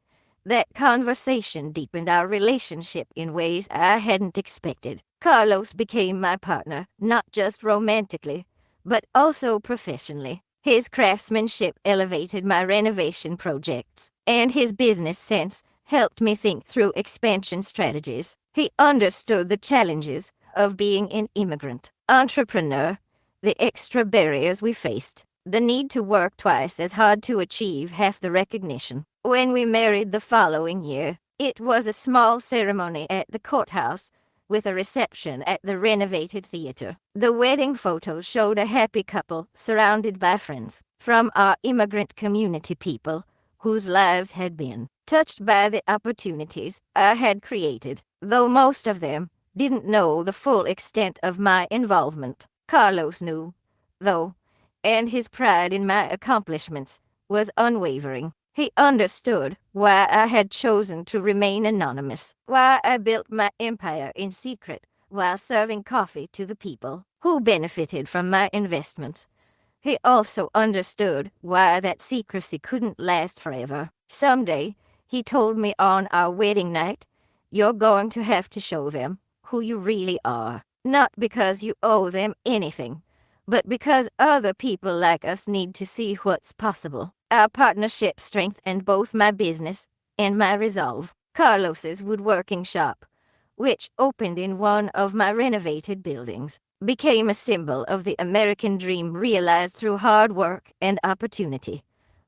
That conversation deepened our relationship in ways I hadn't expected. Carlos became my partner, not just romantically, but also professionally. His craftsmanship elevated my renovation projects, and his business sense helped me think through expansion strategies. He understood the challenges of being an immigrant entrepreneur, the extra barriers we faced, the need to work twice as hard to achieve half the recognition. When we married the following year, it was a small ceremony at the courthouse with a reception at the renovated theater. The wedding photos showed a happy couple surrounded by friends from our immigrant community, people whose lives had been touched by the opportunities I had created, though most of them didn't know the full extent of my involvement. Carlos knew, though, and his pride in my accomplishments was unwavering. He understood why I had chosen to remain anonymous, why I built my empire in secret while serving coffee to the people who benefited from my investments. He also understood why that secrecy couldn't last forever. Someday, he told me on our wedding night, you're going to have to show them who you really are. Not because you owe them anything, but because other people like us need to see what's possible. Our partnership strengthened both my business and my resolve. Carlos's woodworking shop, which opened in one of my renovated buildings, became a symbol of the American dream realized through hard work and opportunity.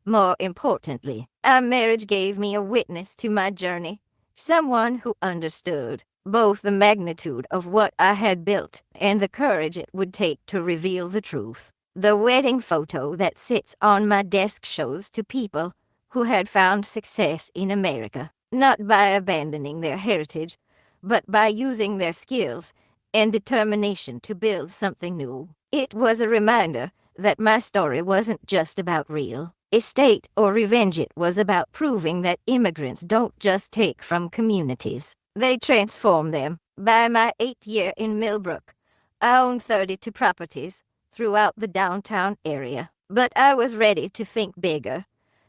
More importantly, our marriage gave me a witness to my journey, someone who understood both the magnitude of what I had built and the courage it would take to reveal the truth. The wedding photo that sits on my desk shows two people who had found success in America, not by abandoning their heritage, but by using their skills and determination to build something new. It was a reminder that my story wasn't just about real estate or revenge. It was about proving that immigrants don't just take from communities, they transform them. By my 8th year in Millbrook, I owned 32 properties throughout the downtown area. But I was ready to think bigger.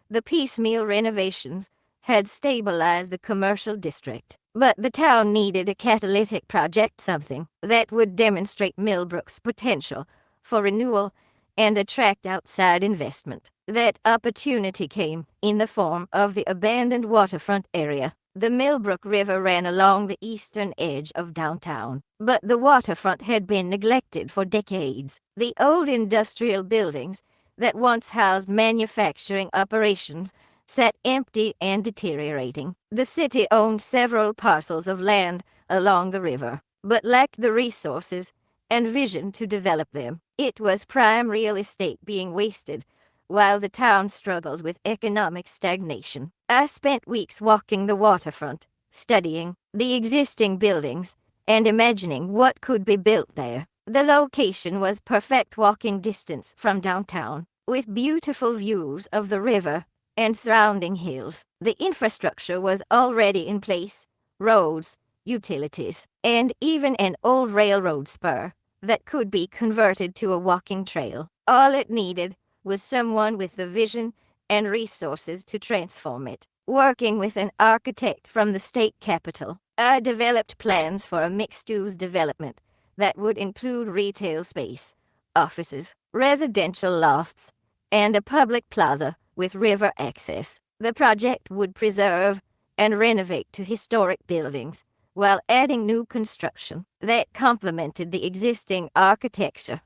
The piecemeal renovations had stabilized the commercial district, but the town needed a catalytic project, something that would demonstrate Millbrook's potential for renewal and attract outside investment. That opportunity came in the form of the abandoned waterfront area. The Millbrook River ran along the eastern edge of downtown, but the waterfront had been neglected for decades. The old industrial buildings that once housed manufacturing operations sat empty and deteriorating. The city owned several parcels of land along the river, but lacked the resources and vision to develop them. It was prime real estate being wasted, while the town struggled with economic stagnation. I spent weeks walking the waterfront, studying the existing buildings and imagining what could be built there. The location was perfect walking distance from downtown, with beautiful views of the river and surrounding hills. The infrastructure was already in place: roads, utilities, and even an old railroad spur that could be converted to a walking trail. All it needed was someone with the vision and resources to transform it. Working with an architect from the state capital, I developed plans for a mixed-use development that would include retail space, offices, residential lofts, and a public plaza with river access. The project would preserve and renovate to historic buildings while adding new construction that complemented the existing architecture.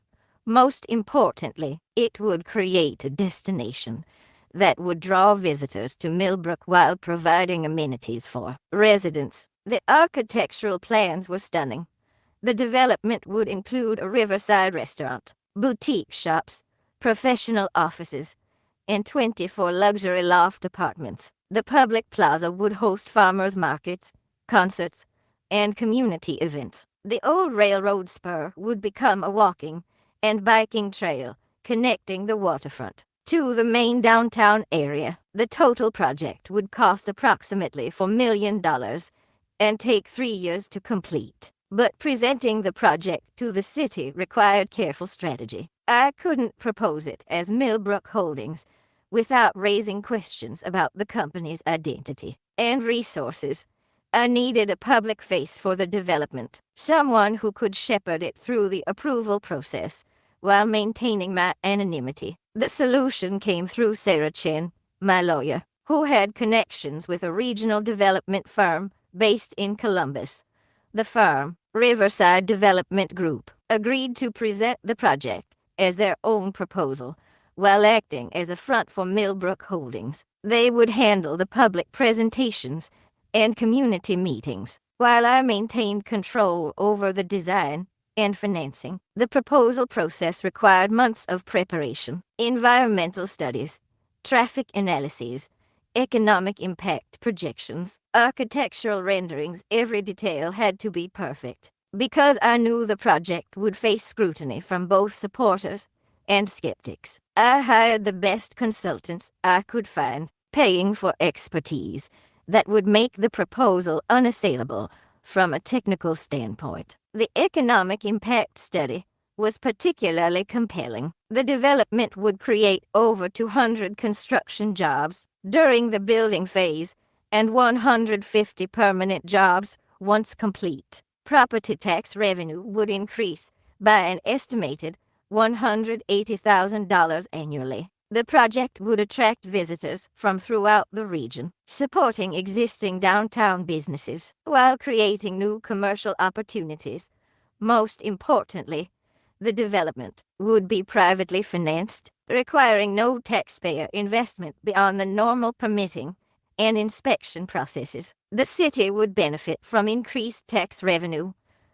Most importantly, it would create a destination that would draw visitors to Millbrook while providing amenities for residents. The architectural plans were stunning. The development would include a riverside restaurant, boutique shops, professional offices, and 24 luxury loft apartments. The public plaza would host farmers markets, concerts, and community events. The old railroad spur would become a walking and biking trail connecting the waterfront to the main downtown area. The total project would cost approximately $4 million and take 3 years to complete. But presenting the project to the city required careful strategy. I couldn't propose it as Millbrook Holdings without raising questions about the company's identity and resources. I needed a public face for the development, someone who could shepherd it through the approval process while maintaining my anonymity. The solution came through Sarah Chen, my lawyer, who had connections with a regional development firm based in Columbus. The firm, Riverside Development Group, agreed to present the project as their own proposal while acting as a front for Millbrook Holdings. They would handle the public presentations and community meetings, while I maintained control over the design and financing. The proposal process required months of preparation, environmental studies, traffic analyses, economic impact projections, architectural renderings. Every detail had to be perfect, because I knew the project would face scrutiny from both supporters and skeptics. I hired the best consultants I could find, paying for expertise that would make the proposal unassailable from a technical standpoint. The economic impact study was particularly compelling. The development would create over 200 construction jobs during the building phase and 150 permanent jobs once complete. Property tax revenue would increase by an estimated $180,000 annually. The project would attract visitors from throughout the region, supporting existing downtown businesses while creating new commercial opportunities. Most importantly, the development would be privately financed, requiring no taxpayer investment beyond the normal permitting and inspection processes. The city would benefit from increased tax revenue,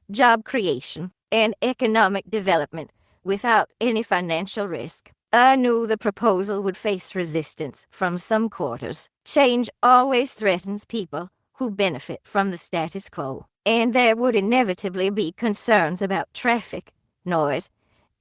job creation, and economic development without any financial risk. I knew the proposal would face resistance from some quarters. Change always threatens people who benefit from the status quo, and there would inevitably be concerns about traffic, noise,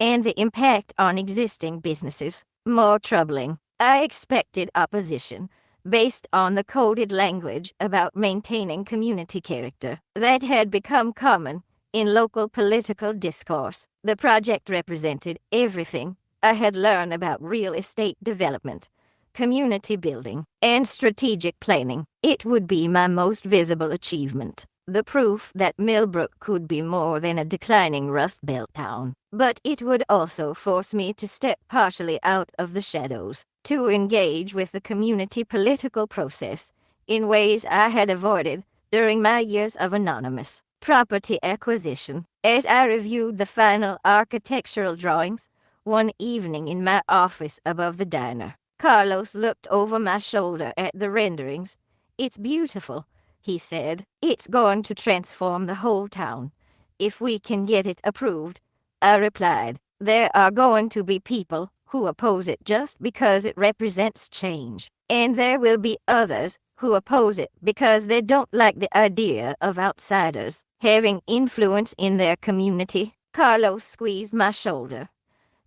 and the impact on existing businesses. More troubling, I expected opposition based on the coded language about maintaining community character that had become common in local political discourse. The project represented everything I had learned about real estate development, community building, and strategic planning. It would be my most visible achievement, the proof that Millbrook could be more than a declining Rust Belt town. But it would also force me to step partially out of the shadows, to engage with the community political process in ways I had avoided during my years of anonymous property acquisition. As I reviewed the final architectural drawings one evening in my office above the diner, Carlos looked over my shoulder at the renderings. "It's beautiful," he said. "It's going to transform the whole town, if we can get it approved," I replied. "There are going to be people who oppose it just because it represents change, and there will be others who oppose it because they don't like the idea of outsiders having influence in their community." Carlos squeezed my shoulder.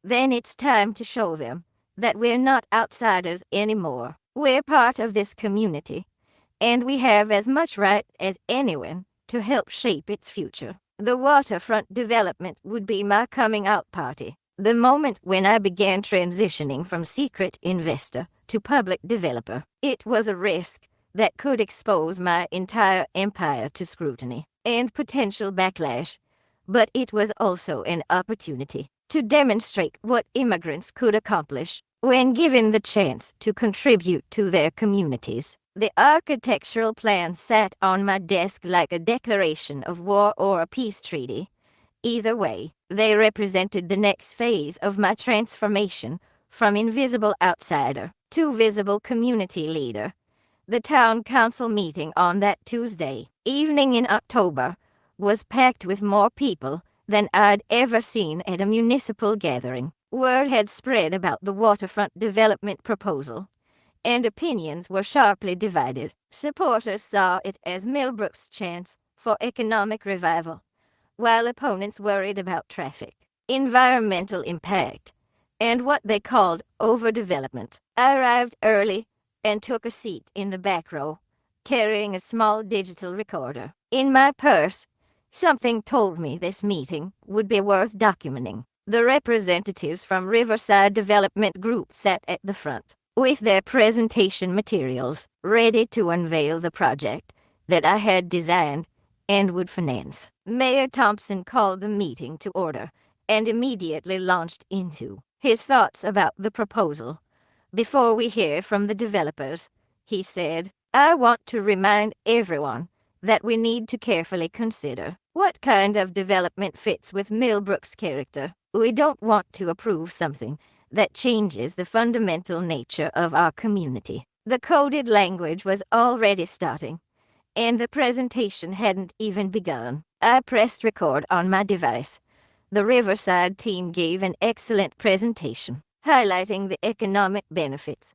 "Then it's time to show them that we're not outsiders anymore. We're part of this community, and we have as much right as anyone to help shape its future." The waterfront development would be my coming out party, the moment when I began transitioning from secret investor to public developer. It was a risk, that could expose my entire empire to scrutiny and potential backlash, but it was also an opportunity to demonstrate what immigrants could accomplish when given the chance to contribute to their communities. The architectural plans sat on my desk like a declaration of war or a peace treaty. Either way, they represented the next phase of my transformation from invisible outsider to visible community leader. The town council meeting on that Tuesday evening in October was packed with more people than I'd ever seen at a municipal gathering. Word had spread about the waterfront development proposal, and opinions were sharply divided. Supporters saw it as Millbrook's chance for economic revival, while opponents worried about traffic, environmental impact, and what they called overdevelopment. I arrived early and took a seat in the back row, carrying a small digital recorder. In my purse, something told me this meeting would be worth documenting. The representatives from Riverside Development Group sat at the front, with their presentation materials ready to unveil the project that I had designed and would finance. Mayor Thompson called the meeting to order and immediately launched into his thoughts about the proposal. Before we hear from the developers, he said, I want to remind everyone that we need to carefully consider what kind of development fits with Millbrook's character. We don't want to approve something that changes the fundamental nature of our community. The coded language was already starting, and the presentation hadn't even begun. I pressed record on my device. The Riverside team gave an excellent presentation, highlighting the economic benefits,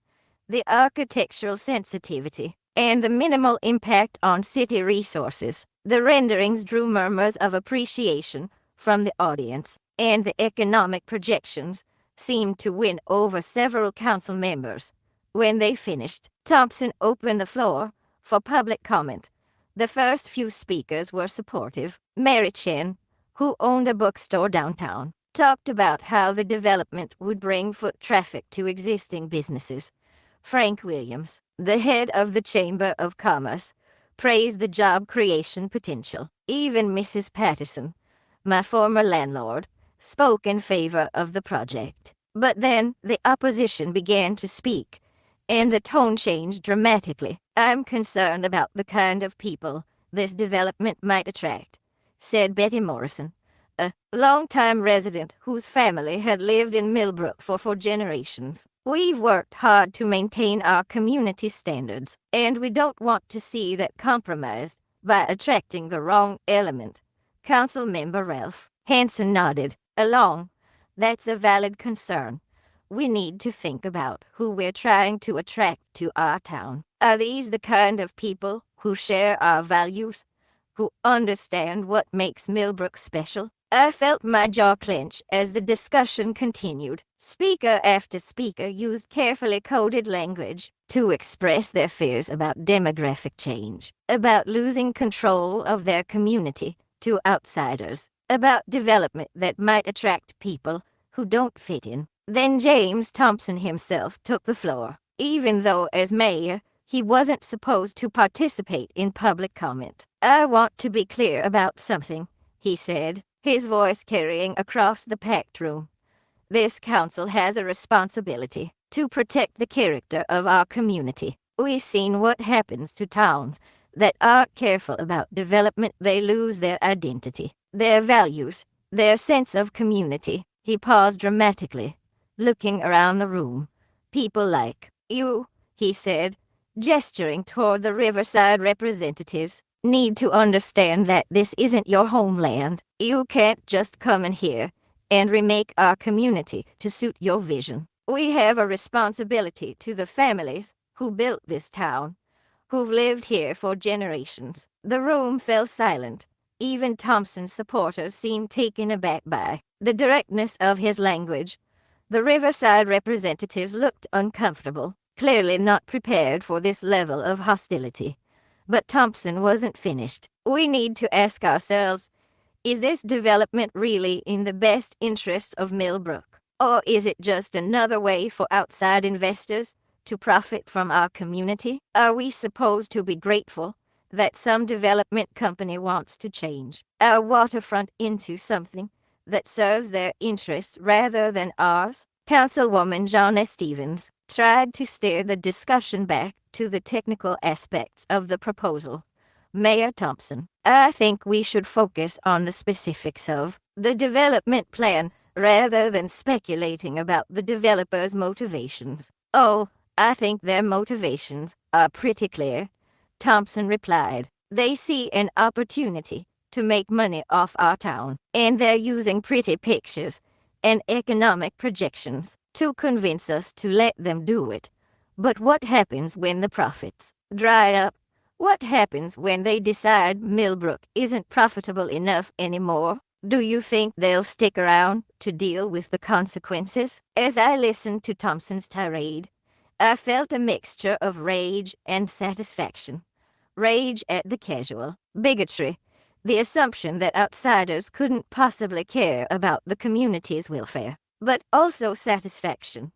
the architectural sensitivity, and the minimal impact on city resources. The renderings drew murmurs of appreciation from the audience, and the economic projections seemed to win over several council members. When they finished, Thompson opened the floor for public comment. The first few speakers were supportive. Mary Chen, who owned a bookstore downtown, talked about how the development would bring foot traffic to existing businesses. Frank Williams, the head of the Chamber of Commerce, praised the job creation potential. Even Mrs. Patterson, my former landlord, spoke in favor of the project. But then the opposition began to speak, and the tone changed dramatically. I'm concerned about the kind of people this development might attract, said Betty Morrison, a longtime resident whose family had lived in Millbrook for 4 generations. We've worked hard to maintain our community standards, and we don't want to see that compromised by attracting the wrong element. Council member Ralph Hansen nodded along. That's a valid concern. We need to think about who we're trying to attract to our town. Are these the kind of people who share our values, who understand what makes Millbrook special? I felt my jaw clench as the discussion continued. Speaker after speaker used carefully coded language to express their fears about demographic change, about losing control of their community to outsiders, about development that might attract people who don't fit in. Then James Thompson himself took the floor. Even though as mayor, he wasn't supposed to participate in public comment. I want to be clear about something, he said, his voice carrying across the packed room. This council has a responsibility to protect the character of our community. We've seen what happens to towns that aren't careful about development. They lose their identity, their values, their sense of community. He paused dramatically, looking around the room. People like you, he said, gesturing toward the Riverside representatives, need to understand that this isn't your homeland. You can't just come in here and remake our community to suit your vision. We have a responsibility to the families who built this town, who've lived here for generations. The room fell silent. Even Thompson's supporters seemed taken aback by the directness of his language. The Riverside representatives looked uncomfortable, clearly not prepared for this level of hostility. But Thompson wasn't finished. We need to ask ourselves, is this development really in the best interests of Millbrook? Or is it just another way for outside investors to profit from our community? Are we supposed to be grateful that some development company wants to change our waterfront into something that serves their interests rather than ours? Councilwoman Jonna Stevens tried to steer the discussion back to the technical aspects of the proposal. Mayor Thompson, I think we should focus on the specifics of the development plan rather than speculating about the developers' motivations. Oh, I think their motivations are pretty clear, Thompson replied. They see an opportunity to make money off our town, and they're using pretty pictures and economic projections to convince us to let them do it. But what happens when the profits dry up? What happens when they decide Millbrook isn't profitable enough anymore? Do you think they'll stick around to deal with the consequences? As I listened to Thompson's tirade, I felt a mixture of rage and satisfaction. Rage at the casual bigotry, the assumption that outsiders couldn't possibly care about the community's welfare, but also satisfaction,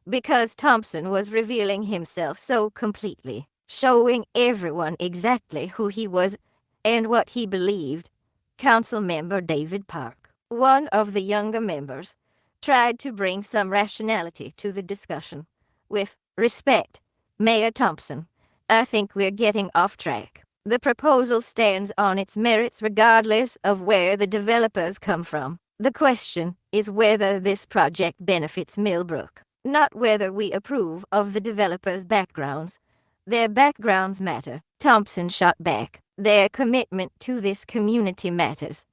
because Thompson was revealing himself so completely, showing everyone exactly who he was and what he believed. Councilmember David Park, one of the younger members, tried to bring some rationality to the discussion. With respect, Mayor Thompson, I think we're getting off track. The proposal stands on its merits regardless of where the developers come from. The question is whether this project benefits Millbrook, not whether we approve of the developers' backgrounds. Their backgrounds matter, Thompson shot back. Their commitment to this community matters.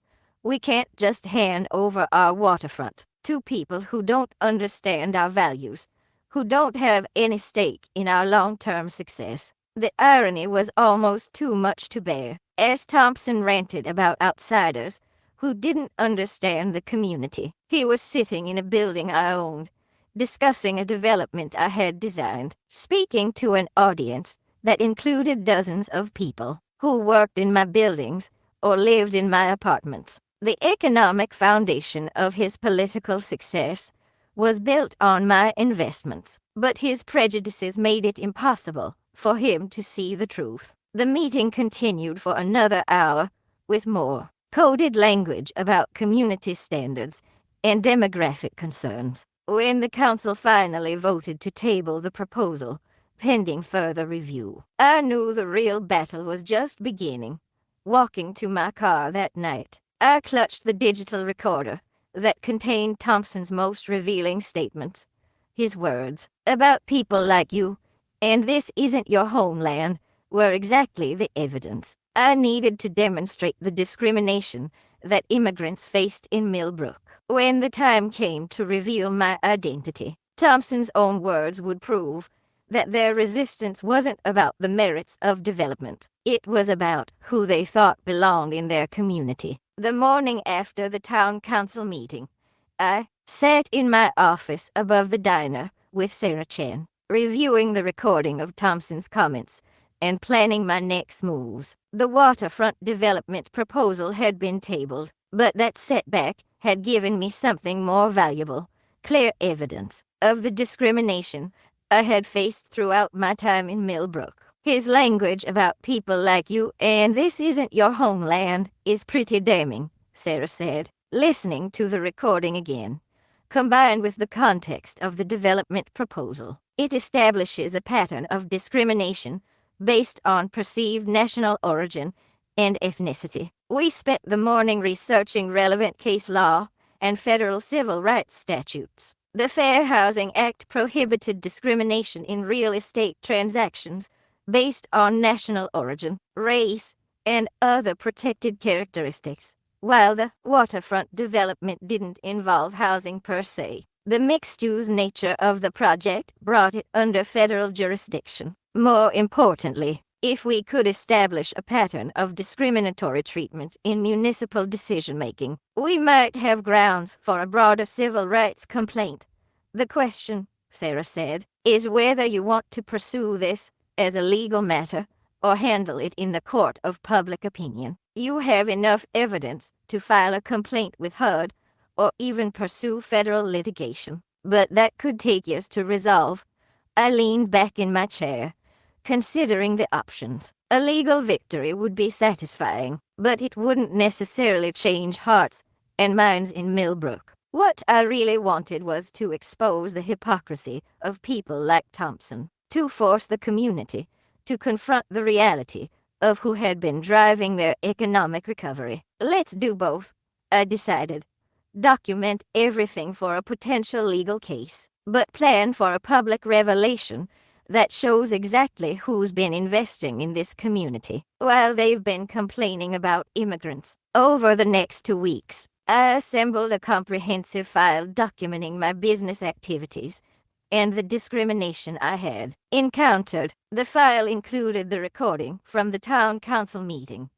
We can't just hand over our waterfront to people who don't understand our values, who don't have any stake in our long-term success. The irony was almost too much to bear, as Thompson ranted about outsiders who didn't understand the community. He was sitting in a building I owned, discussing a development I had designed, speaking to an audience that included dozens of people who worked in my buildings or lived in my apartments. The economic foundation of his political success was built on my investments, but his prejudices made it impossible for him to see the truth. The meeting continued for another hour with more coded language about community standards and demographic concerns. When the council finally voted to table the proposal, pending further review, I knew the real battle was just beginning. Walking to my car that night, I clutched the digital recorder that contained Thompson's most revealing statements. His words, about people like you, and this isn't your homeland, were exactly the evidence I needed to demonstrate the discrimination that immigrants faced in Millbrook. When the time came to reveal my identity, Thompson's own words would prove that their resistance wasn't about the merits of development. It was about who they thought belonged in their community. The morning after the town council meeting, I sat in my office above the diner with Sarah Chen, reviewing the recording of Thompson's comments and planning my next moves. The waterfront development proposal had been tabled, but that setback had given me something more valuable, clear evidence of the discrimination I had faced throughout my time in Millbrook. His language about people like you and this isn't your homeland is pretty damning, Sarah said, listening to the recording again. Combined with the context of the development proposal, it establishes a pattern of discrimination based on perceived national origin and ethnicity. We spent the morning researching relevant case law and federal civil rights statutes. The Fair Housing Act prohibited discrimination in real estate transactions based on national origin, race, and other protected characteristics, while the waterfront development didn't involve housing per se. The mixed-use nature of the project brought it under federal jurisdiction. More importantly, if we could establish a pattern of discriminatory treatment in municipal decision-making, we might have grounds for a broader civil rights complaint. The question, Sarah said, is whether you want to pursue this as a legal matter or handle it in the court of public opinion. You have enough evidence to file a complaint with HUD or even pursue federal litigation, but that could take years to resolve. I leaned back in my chair, considering the options. A legal victory would be satisfying, but it wouldn't necessarily change hearts and minds in Millbrook. What I really wanted was to expose the hypocrisy of people like Thompson, to force the community to confront the reality of who had been driving their economic recovery. Let's do both, I decided. Document everything for a potential legal case, but plan for a public revelation that shows exactly who's been investing in this community while they've been complaining about immigrants. Over the next 2 weeks, I assembled a comprehensive file documenting my business activities and the discrimination I had encountered. The file included the recording from the town council meeting,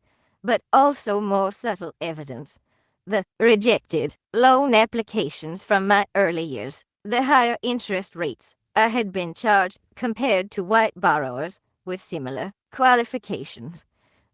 but also more subtle evidence. The rejected loan applications from my early years, the higher interest rates I had been charged compared to white borrowers with similar qualifications,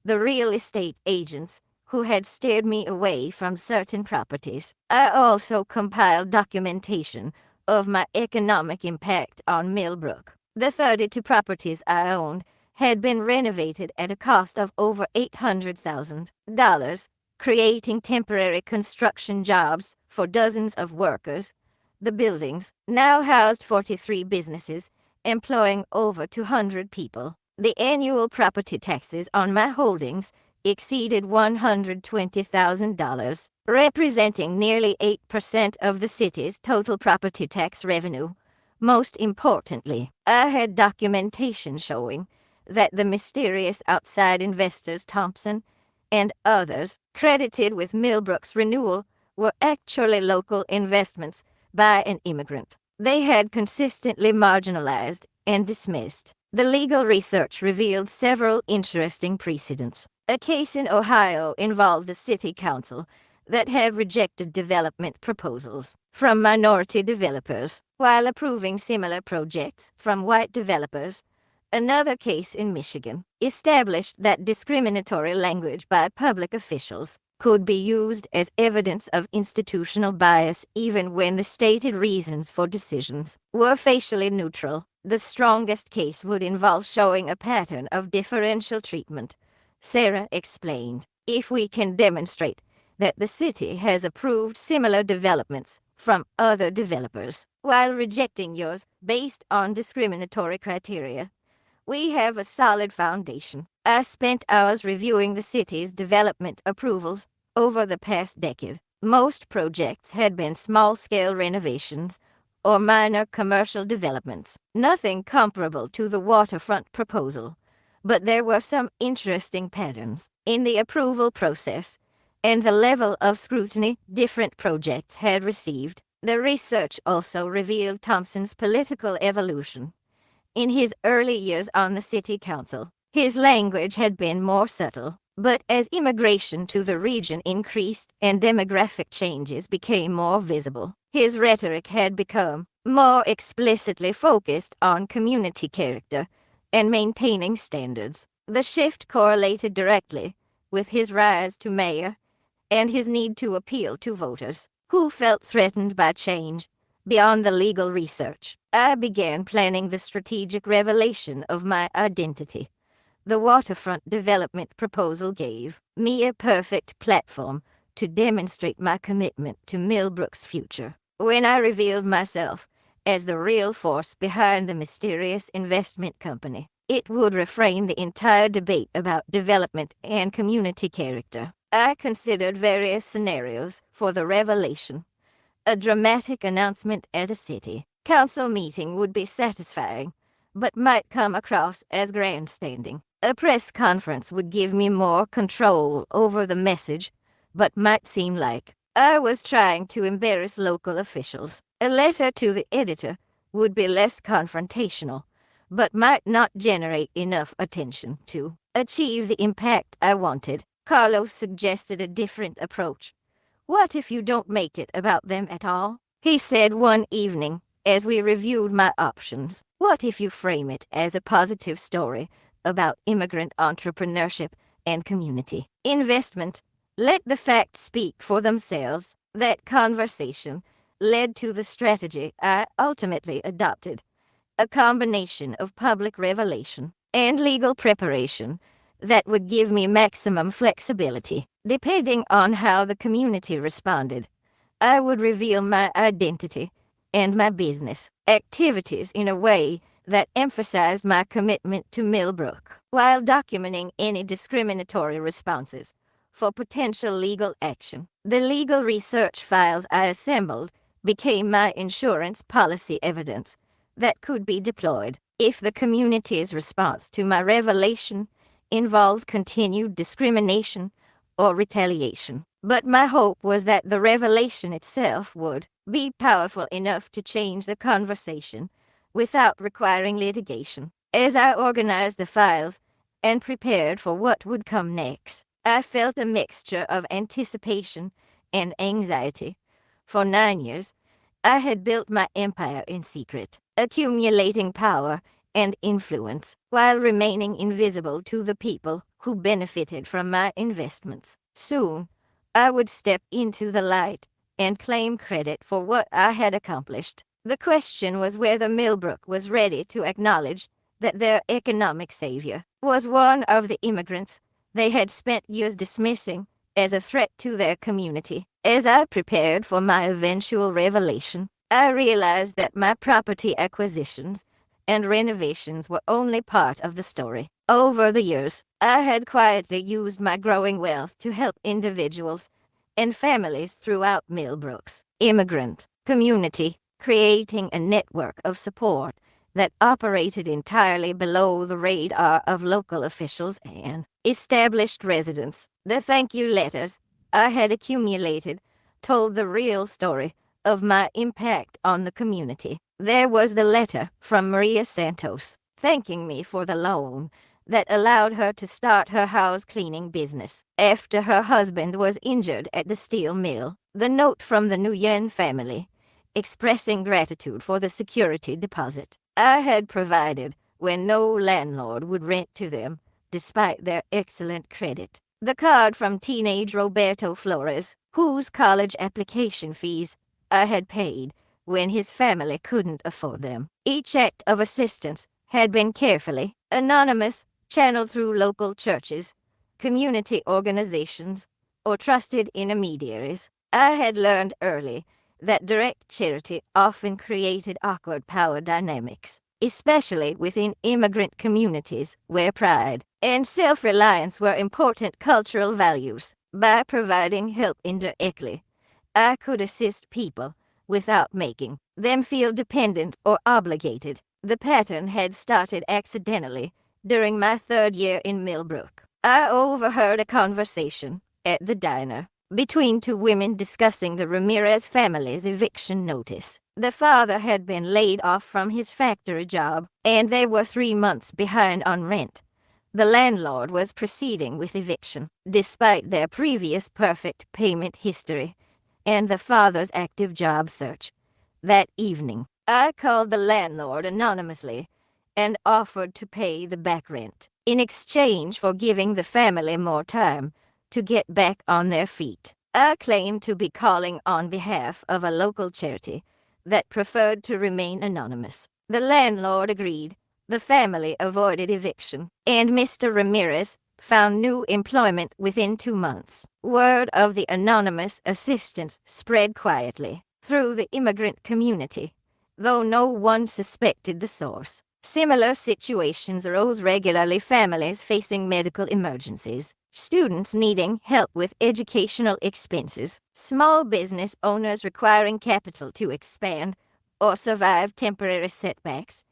the real estate agents who had steered me away from certain properties. I also compiled documentation of my economic impact on Millbrook. The 32 properties I owned had been renovated at a cost of over $800,000, creating temporary construction jobs for dozens of workers. The buildings now housed 43 businesses, employing over 200 people. The annual property taxes on my holdings exceeded $120,000, representing nearly 8% of the city's total property tax revenue. Most importantly, I had documentation showing that the mysterious outside investors Thompson and others credited with Millbrook's renewal were actually local investments by an immigrant they had consistently marginalized and dismissed. The legal research revealed several interesting precedents. A case in Ohio involved the city council that had rejected development proposals from minority developers while approving similar projects from white developers. Another case in Michigan established that discriminatory language by public officials could be used as evidence of institutional bias even when the stated reasons for decisions were facially neutral. The strongest case would involve showing a pattern of differential treatment, Sarah explained. If we can demonstrate that the city has approved similar developments from other developers while rejecting yours based on discriminatory criteria, we have a solid foundation. I spent hours reviewing the city's development approvals over the past decade. Most projects had been small-scale renovations or minor commercial developments, nothing comparable to the waterfront proposal. But there were some interesting patterns in the approval process and the level of scrutiny different projects had received. The research also revealed Thompson's political evolution. In his early years on the city council, his language had been more subtle, but as immigration to the region increased and demographic changes became more visible, his rhetoric had become more explicitly focused on community character and maintaining standards. The shift correlated directly with his rise to mayor and his need to appeal to voters who felt threatened by change. Beyond the legal research, I began planning the strategic revelation of my identity. The waterfront development proposal gave me a perfect platform to demonstrate my commitment to Millbrook's future. When I revealed myself as the real force behind the mysterious investment company, it would reframe the entire debate about development and community character. I considered various scenarios for the revelation. A dramatic announcement at a city council meeting would be satisfying, but might come across as grandstanding. A press conference would give me more control over the message, but might seem like I was trying to embarrass local officials. A letter to the editor would be less confrontational, but might not generate enough attention to achieve the impact I wanted. Carlos suggested a different approach. "What if you don't make it about them at all?" he said one evening as we reviewed my options. "What if you frame it as a positive story about immigrant entrepreneurship and community investment? Let the facts speak for themselves." That conversation led to the strategy I ultimately adopted. a combination of public revelation and legal preparation that would give me maximum flexibility. Depending on how the community responded, I would reveal my identity and my business activities in a way that emphasized my commitment to Millbrook, while documenting any discriminatory responses for potential legal action. The legal research files I assembled became my insurance policy evidence that could be deployed if the community's response to my revelation involved continued discrimination or retaliation. But my hope was that the revelation itself would be powerful enough to change the conversation without requiring litigation. As I organized the files and prepared for what would come next, I felt a mixture of anticipation and anxiety. For 9 years, I had built my empire in secret, accumulating power and influence while remaining invisible to the people who benefited from my investments. Soon, I would step into the light and claim credit for what I had accomplished. The question was whether Millbrook was ready to acknowledge that their economic savior was one of the immigrants they had spent years dismissing as a threat to their community. As I prepared for my eventual revelation, I realized that my property acquisitions and renovations were only part of the story. Over the years, I had quietly used my growing wealth to help individuals and families throughout Millbrook's immigrant community, creating a network of support that operated entirely below the radar of local officials and established residents. The thank you letters I had accumulated told the real story of my impact on the community. There was the letter from Maria Santos, thanking me for the loan that allowed her to start her house cleaning business after her husband was injured at the steel mill. The note from the Nguyen family, expressing gratitude for the security deposit I had provided when no landlord would rent to them, despite their excellent credit. The card from teenage Roberto Flores, whose college application fees I had paid when his family couldn't afford them. Each act of assistance had been carefully anonymous, channeled through local churches, community organizations, or trusted intermediaries. I had learned early that direct charity often created awkward power dynamics, especially within immigrant communities where pride and self-reliance were important cultural values. By providing help indirectly, I could assist people without making them feel dependent or obligated. The pattern had started accidentally during my 3rd year in Millbrook. I overheard a conversation at the diner between 2 women discussing the Ramirez family's eviction notice. The father had been laid off from his factory job, and they were 3 months behind on rent. The landlord was proceeding with eviction, despite their previous perfect payment history and the father's active job search. That evening, I called the landlord anonymously and offered to pay the back rent in exchange for giving the family more time to get back on their feet. I claimed to be calling on behalf of a local charity that preferred to remain anonymous. The landlord agreed. The family avoided eviction, and Mr. Ramirez found new employment within 2 months. Word of the anonymous assistance spread quietly through the immigrant community, though no one suspected the source. Similar situations arose regularly: families facing medical emergencies, students needing help with educational expenses, small business owners requiring capital to expand or survive temporary setbacks.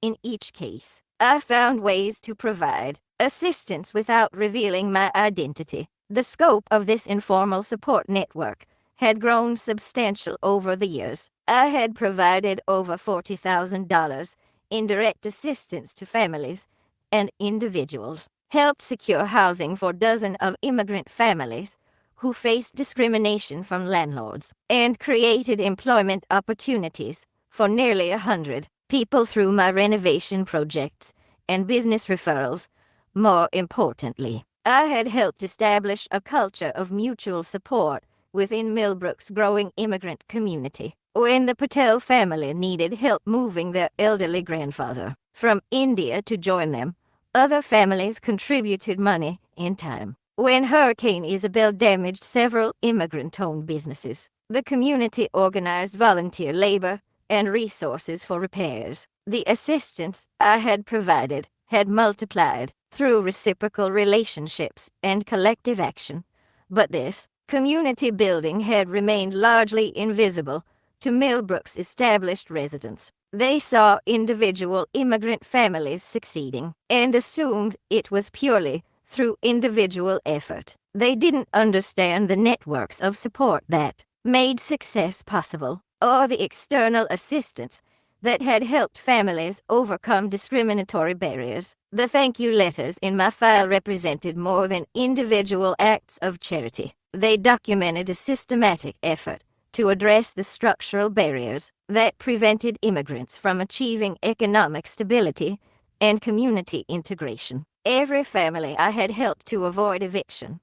In each case, I found ways to provide assistance without revealing my identity. The scope of this informal support network had grown substantial over the years. I had provided over $40,000 in direct assistance to families and individuals, helped secure housing for dozens of immigrant families who faced discrimination from landlords, and created employment opportunities for nearly 100 people through my renovation projects and business referrals. More importantly, I had helped establish a culture of mutual support within Millbrook's growing immigrant community. When the Patel family needed help moving their elderly grandfather from India to join them, other families contributed money and time. When Hurricane Isabel damaged several immigrant-owned businesses, the community organized volunteer labor and resources for repairs. The assistance I had provided had multiplied through reciprocal relationships and collective action, but this community building had remained largely invisible to Millbrook's established residents. They saw individual immigrant families succeeding and assumed it was purely through individual effort. They didn't understand the networks of support that made success possible, or the external assistance that had helped families overcome discriminatory barriers. The thank you letters in my file represented more than individual acts of charity. They documented a systematic effort to address the structural barriers that prevented immigrants from achieving economic stability and community integration. Every family I had helped to avoid eviction,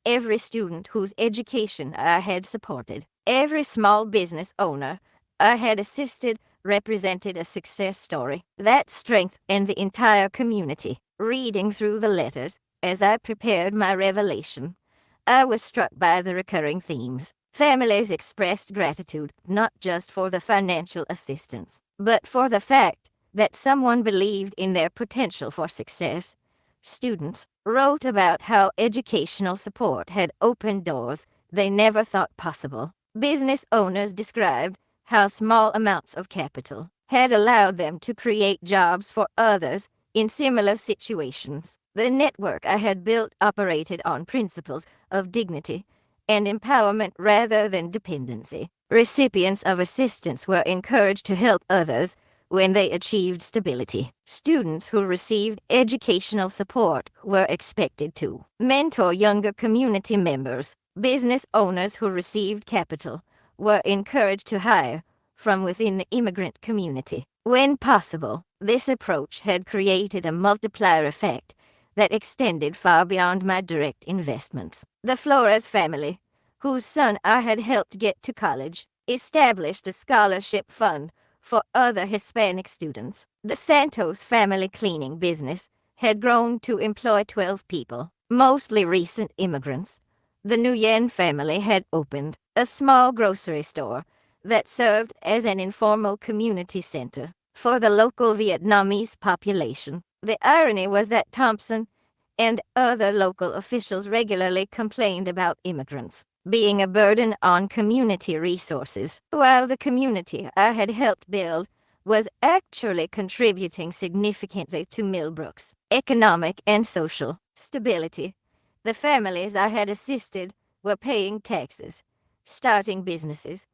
every student whose education I had supported, every small business owner I had assisted represented a success story that strengthened the entire community. Reading through the letters as I prepared my revelation, I was struck by the recurring themes. Families expressed gratitude not just for the financial assistance, but for the fact that someone believed in their potential for success. Students wrote about how educational support had opened doors they never thought possible. Business owners described how small amounts of capital had allowed them to create jobs for others in similar situations. The network I had built operated on principles of dignity and empowerment rather than dependency. Recipients of assistance were encouraged to help others when they achieved stability. Students who received educational support were expected to mentor younger community members. Business owners who received capital were encouraged to hire from within the immigrant community. When possible, this approach had created a multiplier effect that extended far beyond my direct investments. The Flores family, whose son I had helped get to college, established a scholarship fund for other Hispanic students. The Santos family cleaning business had grown to employ 12 people, mostly recent immigrants. The Nguyen family had opened a small grocery store that served as an informal community center for the local Vietnamese population. The irony was that Thompson and other local officials regularly complained about immigrants being a burden on community resources, while the community I had helped build was actually contributing significantly to Millbrook's economic and social stability. The families I had assisted were paying taxes, starting businesses,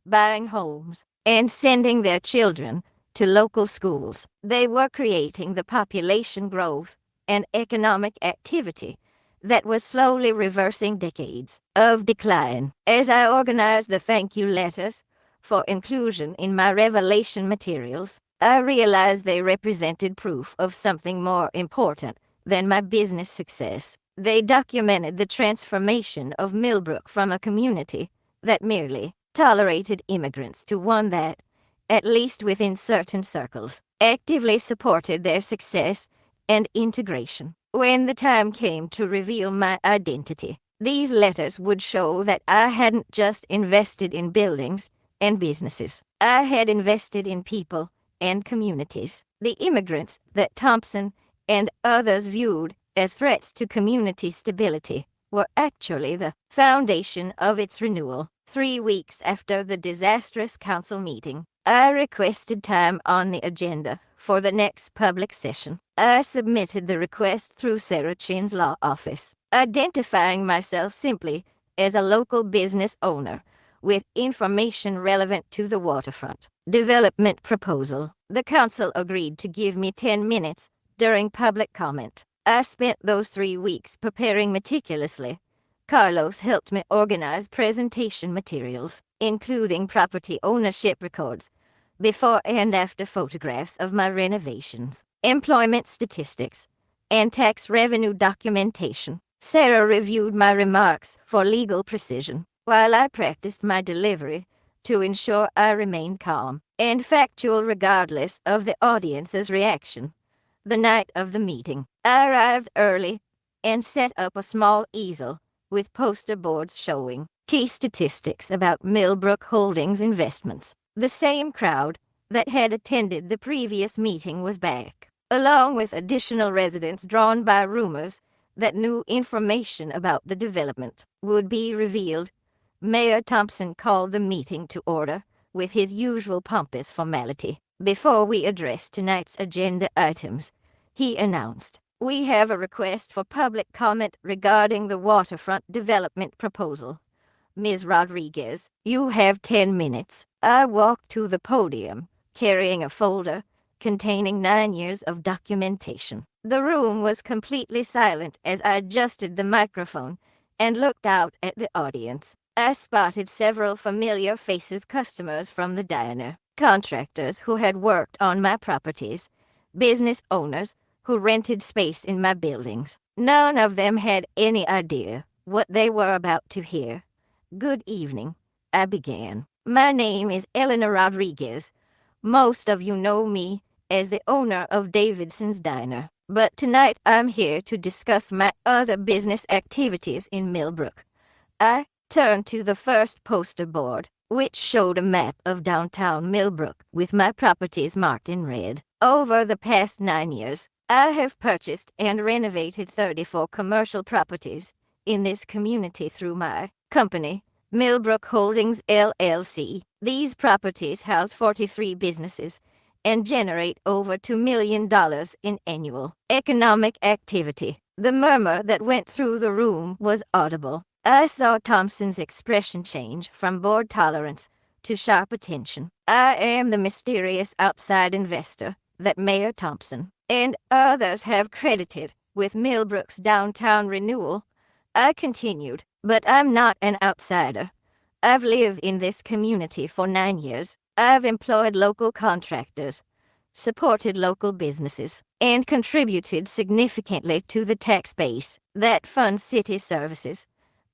buying homes, and sending their children to local schools. They were creating the population growth and economic activity that was slowly reversing decades of decline. As I organized the thank you letters for inclusion in my revelation materials, I realized they represented proof of something more important than my business success. They documented the transformation of Millbrook from a community that merely tolerated immigrants to one that, at least within certain circles, actively supported their success and integration. When the time came to reveal my identity, these letters would show that I hadn't just invested in buildings and businesses. I had invested in people and communities. The immigrants that Thompson and others viewed as threats to community stability were actually the foundation of its renewal. 3 weeks after the disastrous council meeting, I requested time on the agenda for the next public session. I submitted the request through Sarah Chin's law office, identifying myself simply as a local business owner with information relevant to the waterfront development proposal. The council agreed to give me 10 minutes during public comment. I spent those 3 weeks preparing meticulously. Carlos helped me organize presentation materials, including property ownership records, before and after photographs of my renovations, employment statistics, and tax revenue documentation. Sarah reviewed my remarks for legal precision, while I practiced my delivery to ensure I remained calm and factual regardless of the audience's reaction. The night of the meeting, I arrived early and set up a small easel with poster boards showing key statistics about Millbrook Holdings investments. The same crowd that had attended the previous meeting was back, along with additional residents drawn by rumors that new information about the development would be revealed. Mayor Thompson called the meeting to order with his usual pompous formality. Before we address tonight's agenda items, he announced, "We have a request for public comment regarding the waterfront development proposal. Ms. Rodriguez, you have 10 minutes." I walked to the podium, carrying a folder containing 9 years of documentation. The room was completely silent as I adjusted the microphone and looked out at the audience. I spotted several familiar faces, customers from the diner, contractors who had worked on my properties, business owners who rented space in my buildings. None of them had any idea what they were about to hear. "Good evening," I began. "My name is Elena Rodriguez. Most of you know me as the owner of Davidson's Diner, but tonight I'm here to discuss my other business activities in Millbrook." I turned to the first poster board, which showed a map of downtown Millbrook with my properties marked in red. Over the past 9 years, I have purchased and renovated 34 commercial properties in this community through my company, Millbrook Holdings LLC. These properties house 43 businesses and generate over $2 million in annual economic activity. The murmur that went through the room was audible. I saw Thompson's expression change from bored tolerance to sharp attention. "I am the mysterious outside investor that Mayor Thompson and others have credited with Millbrook's downtown renewal," I continued, "but I'm not an outsider. I've lived in this community for 9 years. I've employed local contractors, supported local businesses, and contributed significantly to the tax base that funds city services."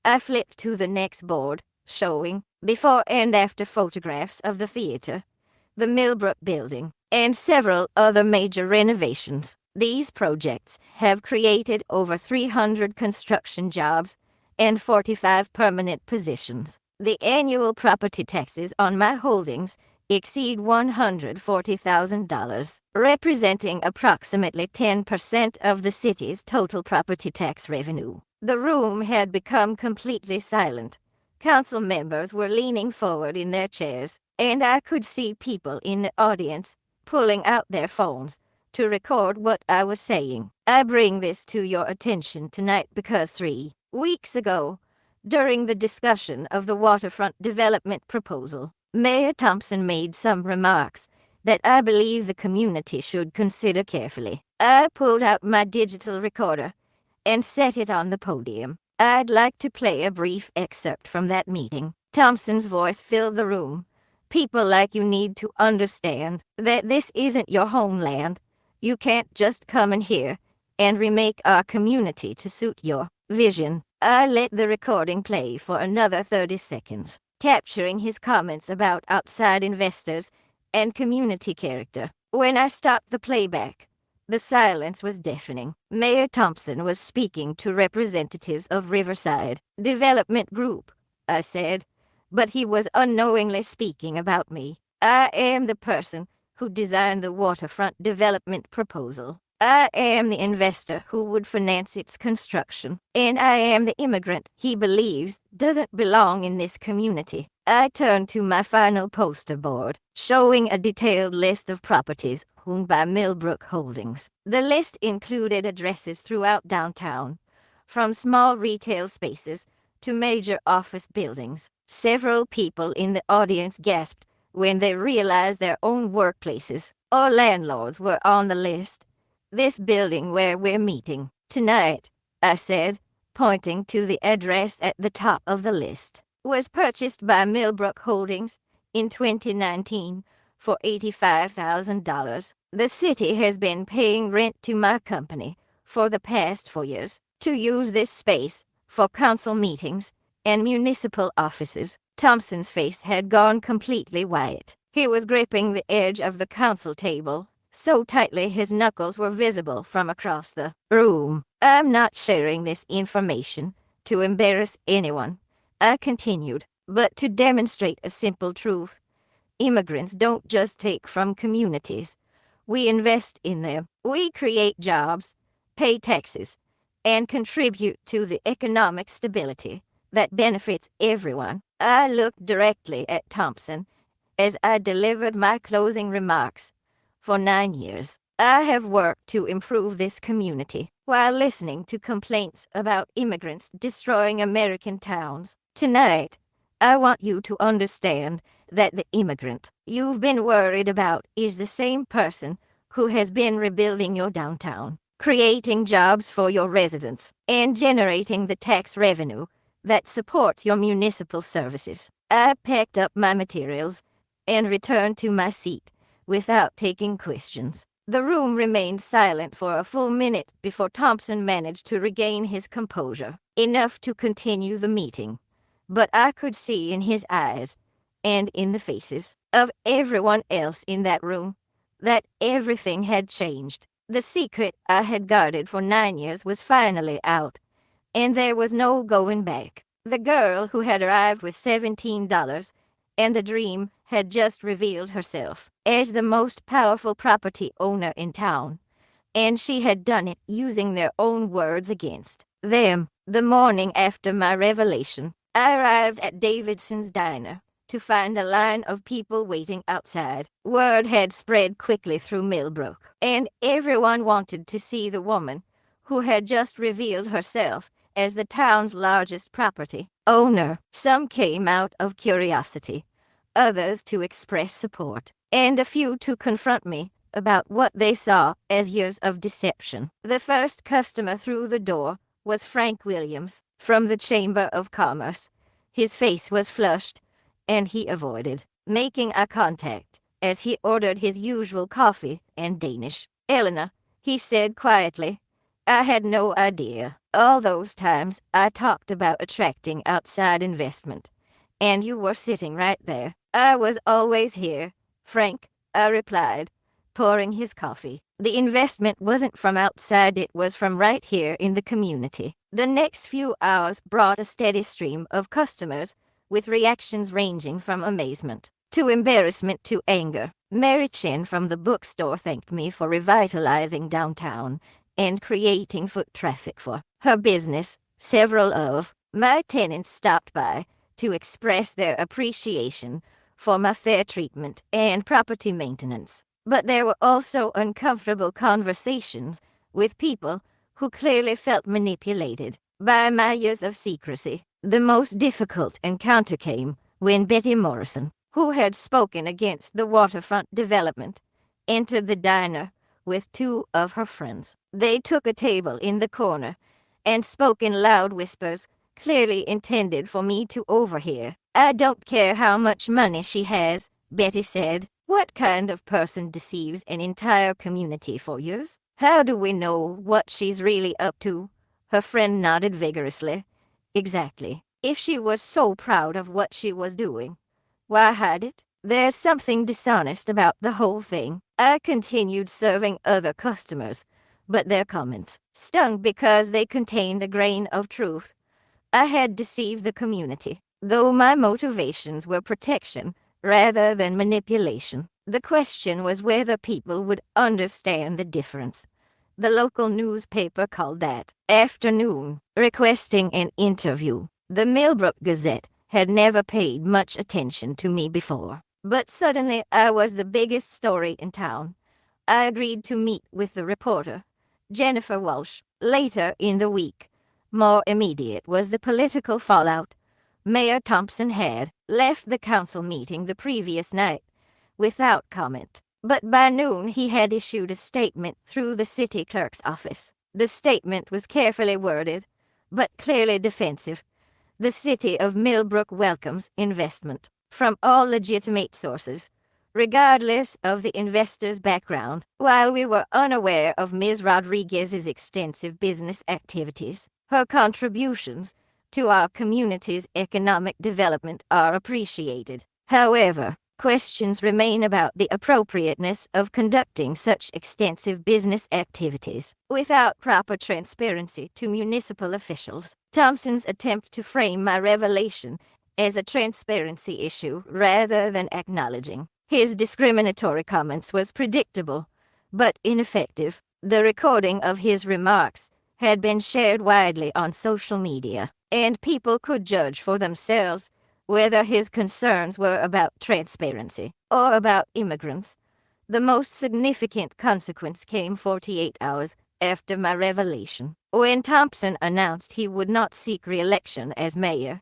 I flipped to the next board, showing before and after photographs of the theater, the Millbrook building, and several other major renovations. These projects have created over 300 construction jobs and 45 permanent positions. The annual property taxes on my holdings exceed $140,000, representing approximately 10% of the city's total property tax revenue. The room had become completely silent. Council members were leaning forward in their chairs, and I could see people in the audience pulling out their phones to record what I was saying. I bring this to your attention tonight because 3 weeks ago, during the discussion of the waterfront development proposal, Mayor Thompson made some remarks that I believe the community should consider carefully. I pulled out my digital recorder and set it on the podium. I'd like to play a brief excerpt from that meeting. Thompson's voice filled the room. "People like you need to understand that this isn't your homeland. You can't just come in here and remake our community to suit your vision." I let the recording play for another 30 seconds, capturing his comments about outside investors and community character. When I stopped the playback, the silence was deafening. Mayor Thompson was speaking to representatives of Riverside Development Group, I said, but he was unknowingly speaking about me. I am the person who designed the waterfront development proposal. I am the investor who would finance its construction, and I am the immigrant he believes doesn't belong in this community. I turned to my final poster board, showing a detailed list of properties owned by Millbrook Holdings. The list included addresses throughout downtown, from small retail spaces to major office buildings. Several people in the audience gasped when they realized their own workplaces or landlords were on the list. "This building where we're meeting tonight," I said, pointing to the address at the top of the list, "was purchased by Millbrook Holdings in 2019 for $85,000. The city has been paying rent to my company for the past 4 years to use this space for council meetings and municipal offices. Thompson's face had gone completely white. He was gripping the edge of the council table, so tightly his knuckles were visible from across the room. I'm not sharing this information to embarrass anyone, I continued, but to demonstrate a simple truth. Immigrants don't just take from communities. We invest in them. We create jobs, pay taxes, and contribute to the economic stability that benefits everyone. I looked directly at Thompson as I delivered my closing remarks. For 9 years, I have worked to improve this community while listening to complaints about immigrants destroying American towns. Tonight, I want you to understand that the immigrant you've been worried about is the same person who has been rebuilding your downtown, creating jobs for your residents, and generating the tax revenue that supports your municipal services. I packed up my materials and returned to my seat without taking questions. The room remained silent for a full minute before Thompson managed to regain his composure, enough to continue the meeting. But I could see in his eyes, and in the faces of everyone else in that room, that everything had changed. The secret I had guarded for 9 years was finally out, and there was no going back. The girl who had arrived with $17 and a dream had just revealed herself as the most powerful property owner in town, and she had done it using their own words against them. The morning after my revelation, I arrived at Davidson's diner to find a line of people waiting outside. Word had spread quickly through Millbrook, and everyone wanted to see the woman who had just revealed herself as the town's largest property owner. Some came out of curiosity, others to express support, and a few to confront me about what they saw as years of deception. The first customer through the door was Frank Williams from the Chamber of Commerce. His face was flushed, and he avoided making eye contact as he ordered his usual coffee and Danish. "Elena," he said quietly, "I had no idea all those times I talked about attracting outside investment, and you were sitting right there." "I was always here, Frank," I replied, pouring his coffee. "The investment wasn't from outside, it was from right here in the community." The next few hours brought a steady stream of customers, with reactions ranging from amazement to embarrassment to anger. Mary Chin from the bookstore thanked me for revitalizing downtown and creating foot traffic for her business. Several of my tenants stopped by to express their appreciation for my fair treatment and property maintenance. But there were also uncomfortable conversations with people who clearly felt manipulated by my years of secrecy. The most difficult encounter came when Betty Morrison, who had spoken against the waterfront development, entered the diner with 2 of her friends. They took a table in the corner and spoke in loud whispers, clearly intended for me to overhear. "I don't care how much money she has," Betty said. "What kind of person deceives an entire community for years? How do we know what she's really up to?" Her friend nodded vigorously. "Exactly. If she was so proud of what she was doing, why hide it? There's something dishonest about the whole thing." I continued serving other customers, but their comments stung because they contained a grain of truth. I had deceived the community, though my motivations were protection rather than manipulation. The question was whether people would understand the difference. The local newspaper called that afternoon, requesting an interview. The Millbrook Gazette had never paid much attention to me before, but suddenly I was the biggest story in town. I agreed to meet with the reporter, Jennifer Walsh, later in the week. More immediate was the political fallout. Mayor Thompson had left the council meeting the previous night without comment, but by noon he had issued a statement through the city clerk's office. The statement was carefully worded, but clearly defensive. The city of Millbrook welcomes investment from all legitimate sources, regardless of the investor's background. While we were unaware of Ms. Rodriguez's extensive business activities, her contributions to our community's economic development are appreciated. However, questions remain about the appropriateness of conducting such extensive business activities without proper transparency to municipal officials. Thompson's attempt to frame my revelation as a transparency issue rather than acknowledging his discriminatory comments was predictable, but ineffective. The recording of his remarks had been shared widely on social media, and people could judge for themselves whether his concerns were about transparency or about immigrants. The most significant consequence came 48 hours after my revelation, when Thompson announced he would not seek re-election as mayor.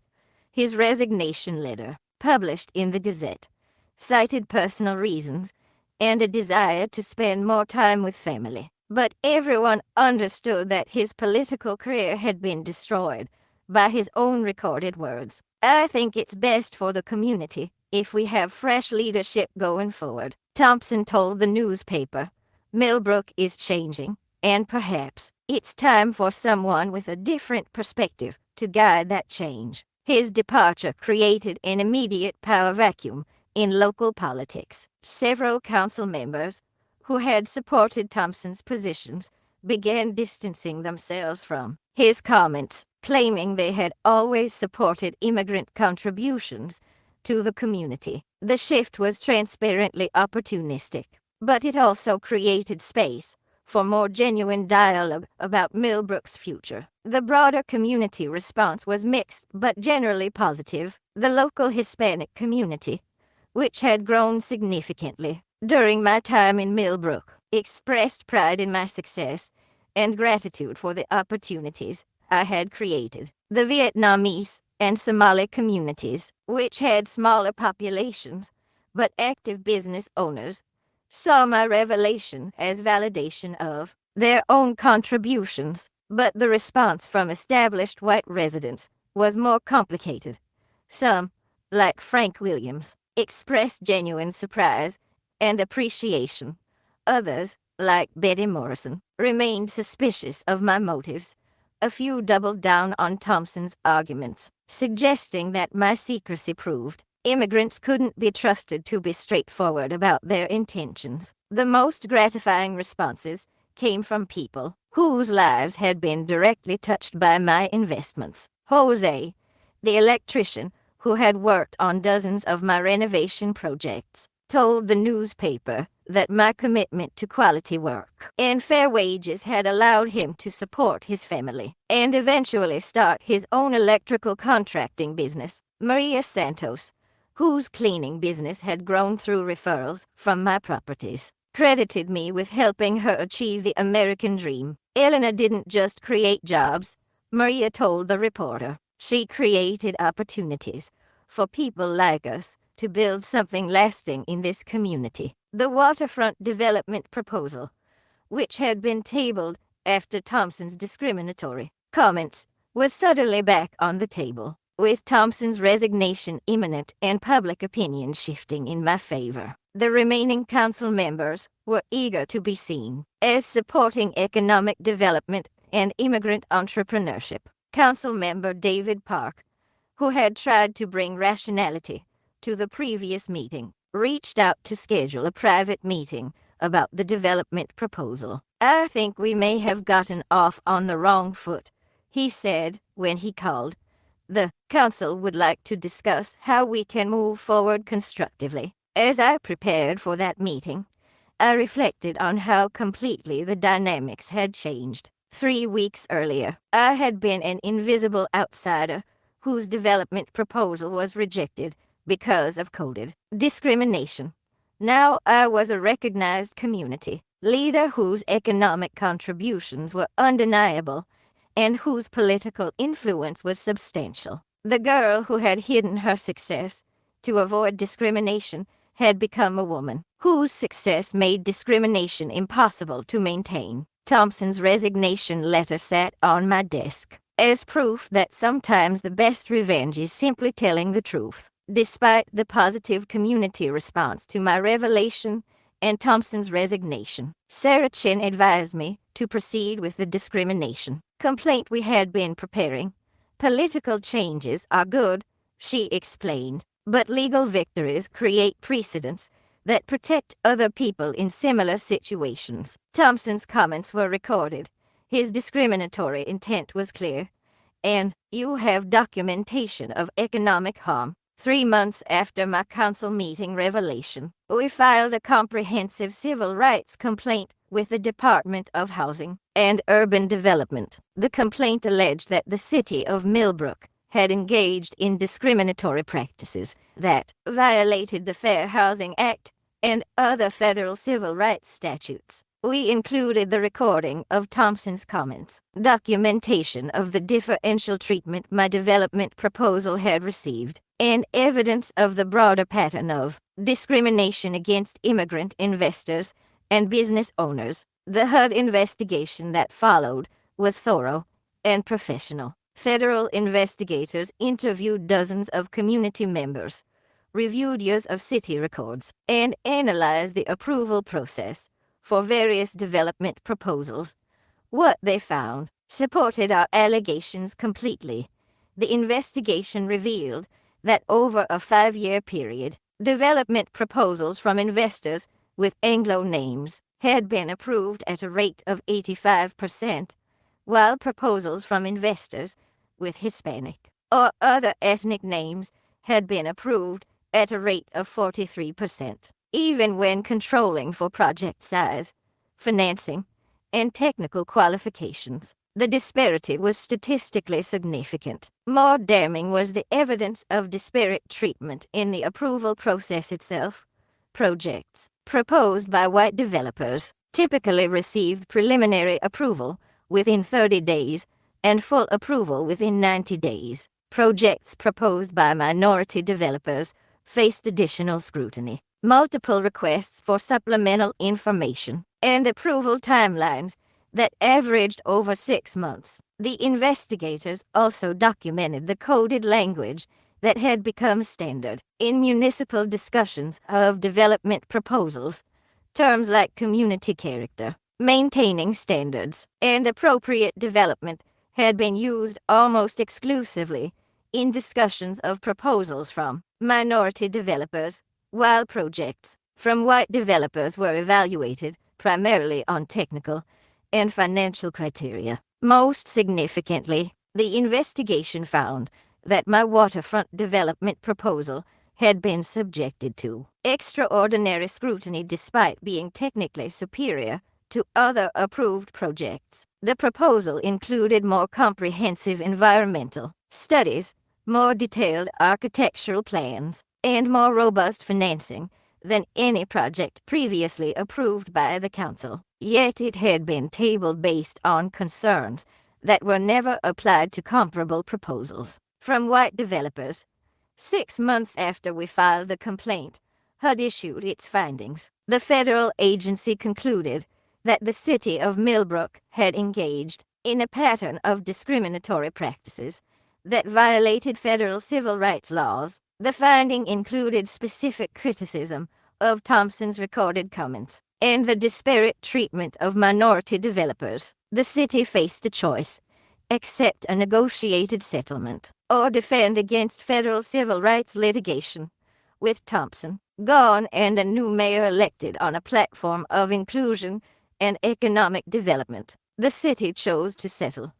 His resignation letter, published in the Gazette, cited personal reasons and a desire to spend more time with family. But everyone understood that his political career had been destroyed by his own recorded words. I think it's best for the community if we have fresh leadership going forward, Thompson told the newspaper. Millbrook is changing, and perhaps it's time for someone with a different perspective to guide that change. His departure created an immediate power vacuum in local politics. Several council members who had supported Thompson's positions began distancing themselves from his comments, claiming they had always supported immigrant contributions to the community. The shift was transparently opportunistic, but it also created space for more genuine dialogue about Millbrook's future. The broader community response was mixed but generally positive. The local Hispanic community, which had grown significantly during my time in Millbrook, expressed pride in my success and gratitude for the opportunities I had created. The Vietnamese and Somali communities, which had smaller populations but active business owners, saw my revelation as validation of their own contributions, but the response from established white residents was more complicated. Some, like Frank Williams, expressed genuine surprise and appreciation. Others, like Betty Morrison, remained suspicious of my motives. A few doubled down on Thompson's arguments, suggesting that my secrecy proved immigrants couldn't be trusted to be straightforward about their intentions. The most gratifying responses came from people whose lives had been directly touched by my investments. Jose, the electrician who had worked on dozens of my renovation projects, told the newspaper that my commitment to quality work and fair wages had allowed him to support his family and eventually start his own electrical contracting business. Maria Santos, whose cleaning business had grown through referrals from my properties, credited me with helping her achieve the American dream. Elena didn't just create jobs, Maria told the reporter. She created opportunities for people like us to build something lasting in this community. The waterfront development proposal, which had been tabled after Thompson's discriminatory comments, was suddenly back on the table, with Thompson's resignation imminent and public opinion shifting in my favor. The remaining council members were eager to be seen as supporting economic development and immigrant entrepreneurship. Council member David Park, who had tried to bring rationality to the previous meeting, reached out to schedule a private meeting about the development proposal. I think we may have gotten off on the wrong foot, he said when he called. The council would like to discuss how we can move forward constructively. As I prepared for that meeting, I reflected on how completely the dynamics had changed. 3 weeks earlier, I had been an invisible outsider whose development proposal was rejected because of coded discrimination. Now I was a recognized community leader whose economic contributions were undeniable and whose political influence was substantial. The girl who had hidden her success to avoid discrimination had become a woman whose success made discrimination impossible to maintain. Thompson's resignation letter sat on my desk as proof that sometimes the best revenge is simply telling the truth. Despite the positive community response to my revelation and Thompson's resignation, Sarah Chin advised me to proceed with the discrimination complaint we had been preparing. Political changes are good, she explained, but legal victories create precedents that protect other people in similar situations. Thompson's comments were recorded. His discriminatory intent was clear. And you have documentation of economic harm. 3 months after my council meeting revelation, we filed a comprehensive civil rights complaint with the Department of Housing and Urban Development. The complaint alleged that the city of Millbrook had engaged in discriminatory practices that violated the Fair Housing Act and other federal civil rights statutes. We included the recording of Thompson's comments, documentation of the differential treatment my development proposal had received, and evidence of the broader pattern of discrimination against immigrant investors and business owners. The HUD investigation that followed was thorough and professional. Federal investigators interviewed dozens of community members, reviewed years of city records, and analyzed the approval process for various development proposals. What they found supported our allegations completely. The investigation revealed that over a 5-year period, development proposals from investors with Anglo names had been approved at a rate of 85%, while proposals from investors with Hispanic or other ethnic names had been approved at a rate of 43%. Even when controlling for project size, financing, and technical qualifications, the disparity was statistically significant. More damning was the evidence of disparate treatment in the approval process itself. Projects proposed by white developers typically received preliminary approval within 30 days and full approval within 90 days. Projects proposed by minority developers faced additional scrutiny, multiple requests for supplemental information, and approval timelines that averaged over 6 months. The investigators also documented the coded language that had become standard in municipal discussions of development proposals. Terms like community character, maintaining standards, and appropriate development had been used almost exclusively in discussions of proposals from minority developers, while projects from white developers were evaluated primarily on technical and financial criteria. Most significantly, the investigation found that my waterfront development proposal had been subjected to extraordinary scrutiny despite being technically superior to other approved projects. The proposal included more comprehensive environmental studies, more detailed architectural plans, and more robust financing than any project previously approved by the council. Yet it had been tabled based on concerns that were never applied to comparable proposals from white developers. 6 months after we filed the complaint, HUD issued its findings. The federal agency concluded that the city of Millbrook had engaged in a pattern of discriminatory practices that violated federal civil rights laws. The finding included specific criticism of Thompson's recorded comments and the disparate treatment of minority developers. The city faced a choice: accept a negotiated settlement or defend against federal civil rights litigation. With Thompson gone and a new mayor elected on a platform of inclusion and economic development, the city chose to settle.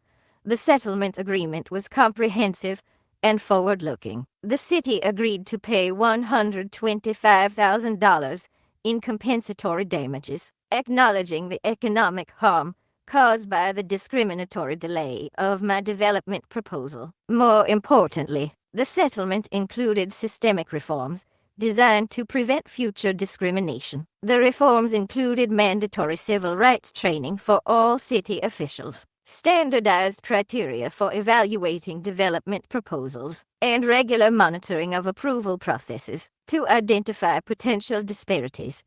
The settlement agreement was comprehensive and forward-looking. The city agreed to pay $125,000 in compensatory damages, acknowledging the economic harm caused by the discriminatory delay of my development proposal. More importantly, the settlement included systemic reforms designed to prevent future discrimination. The reforms included mandatory civil rights training for all city officials, standardized criteria for evaluating development proposals, and regular monitoring of approval processes to identify potential disparities.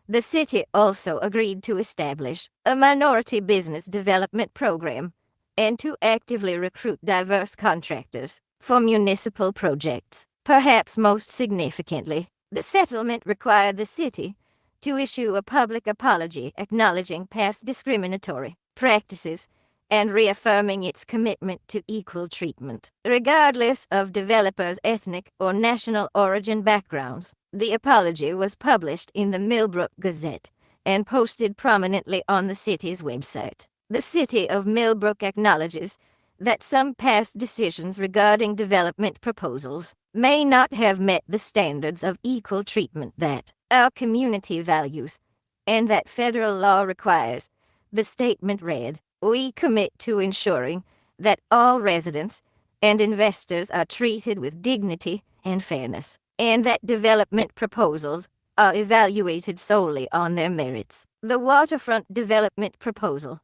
The city also agreed to establish a minority business development program and to actively recruit diverse contractors for municipal projects. Perhaps most significantly, the settlement required the city to issue a public apology acknowledging past discriminatory practices and reaffirming its commitment to equal treatment, regardless of developers' ethnic or national origin backgrounds. The apology was published in the Millbrook Gazette and posted prominently on the city's website. The city of Millbrook acknowledges that some past decisions regarding development proposals may not have met the standards of equal treatment that our community values and that federal law requires. The statement read, "We commit to ensuring that all residents and investors are treated with dignity and fairness, and that development proposals are evaluated solely on their merits." The waterfront development proposal,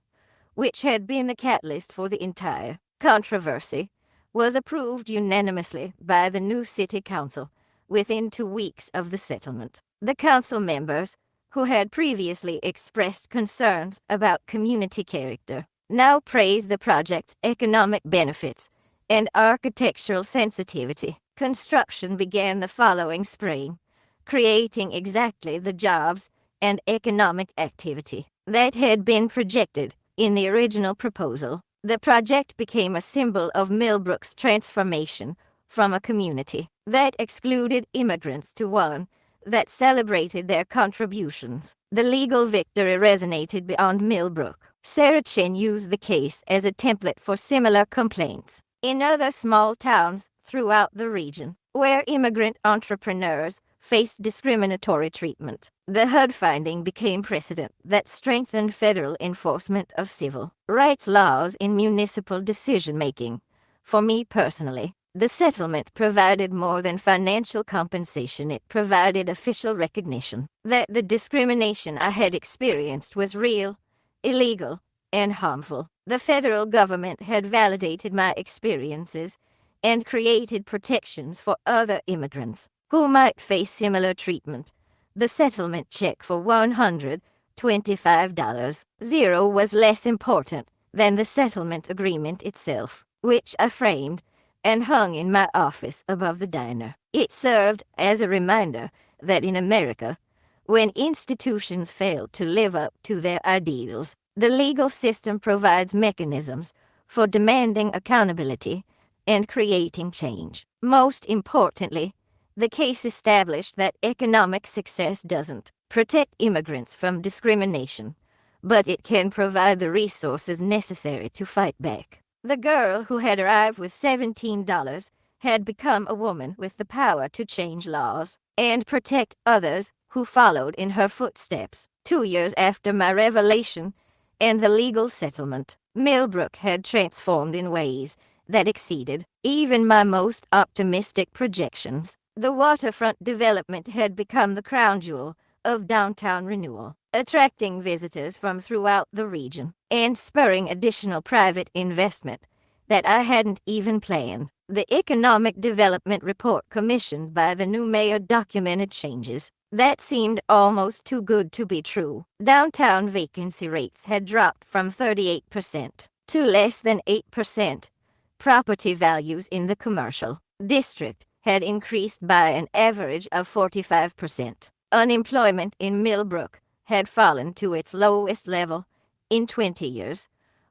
which had been the catalyst for the entire controversy, was approved unanimously by the new city council within 2 weeks of the settlement. The council members, who had previously expressed concerns about community character, now praised the project's economic benefits and architectural sensitivity. Construction began the following spring, creating exactly the jobs and economic activity that had been projected in the original proposal. The project became a symbol of Millbrook's transformation from a community that excluded immigrants to one that celebrated their contributions. The legal victory resonated beyond Millbrook. Sarah Chin used the case as a template for similar complaints in other small towns throughout the region, where immigrant entrepreneurs faced discriminatory treatment. The HUD finding became precedent that strengthened federal enforcement of civil rights laws in municipal decision-making. For me personally, the settlement provided more than financial compensation. It provided official recognition that the discrimination I had experienced was real, illegal, and harmful. The federal government had validated my experiences and created protections for other immigrants who might face similar treatment. The settlement check for $125 was less important than the settlement agreement itself, which I framed and hung in my office above the diner. It served as a reminder that in America, when institutions fail to live up to their ideals, the legal system provides mechanisms for demanding accountability and creating change. Most importantly, the case established that economic success doesn't protect immigrants from discrimination, but it can provide the resources necessary to fight back. The girl who had arrived with $17 had become a woman with the power to change laws and protect others who followed in her footsteps. 2 years after my revelation and the legal settlement, Millbrook had transformed in ways that exceeded even my most optimistic projections. The waterfront development had become the crown jewel of downtown renewal, attracting visitors from throughout the region and spurring additional private investment that I hadn't even planned. The Economic Development Report commissioned by the new mayor documented changes that seemed almost too good to be true. Downtown vacancy rates had dropped from 38% to less than 8%. Property values in the commercial district had increased by an average of 45%. Unemployment in Millbrook had fallen to its lowest level in 20 years.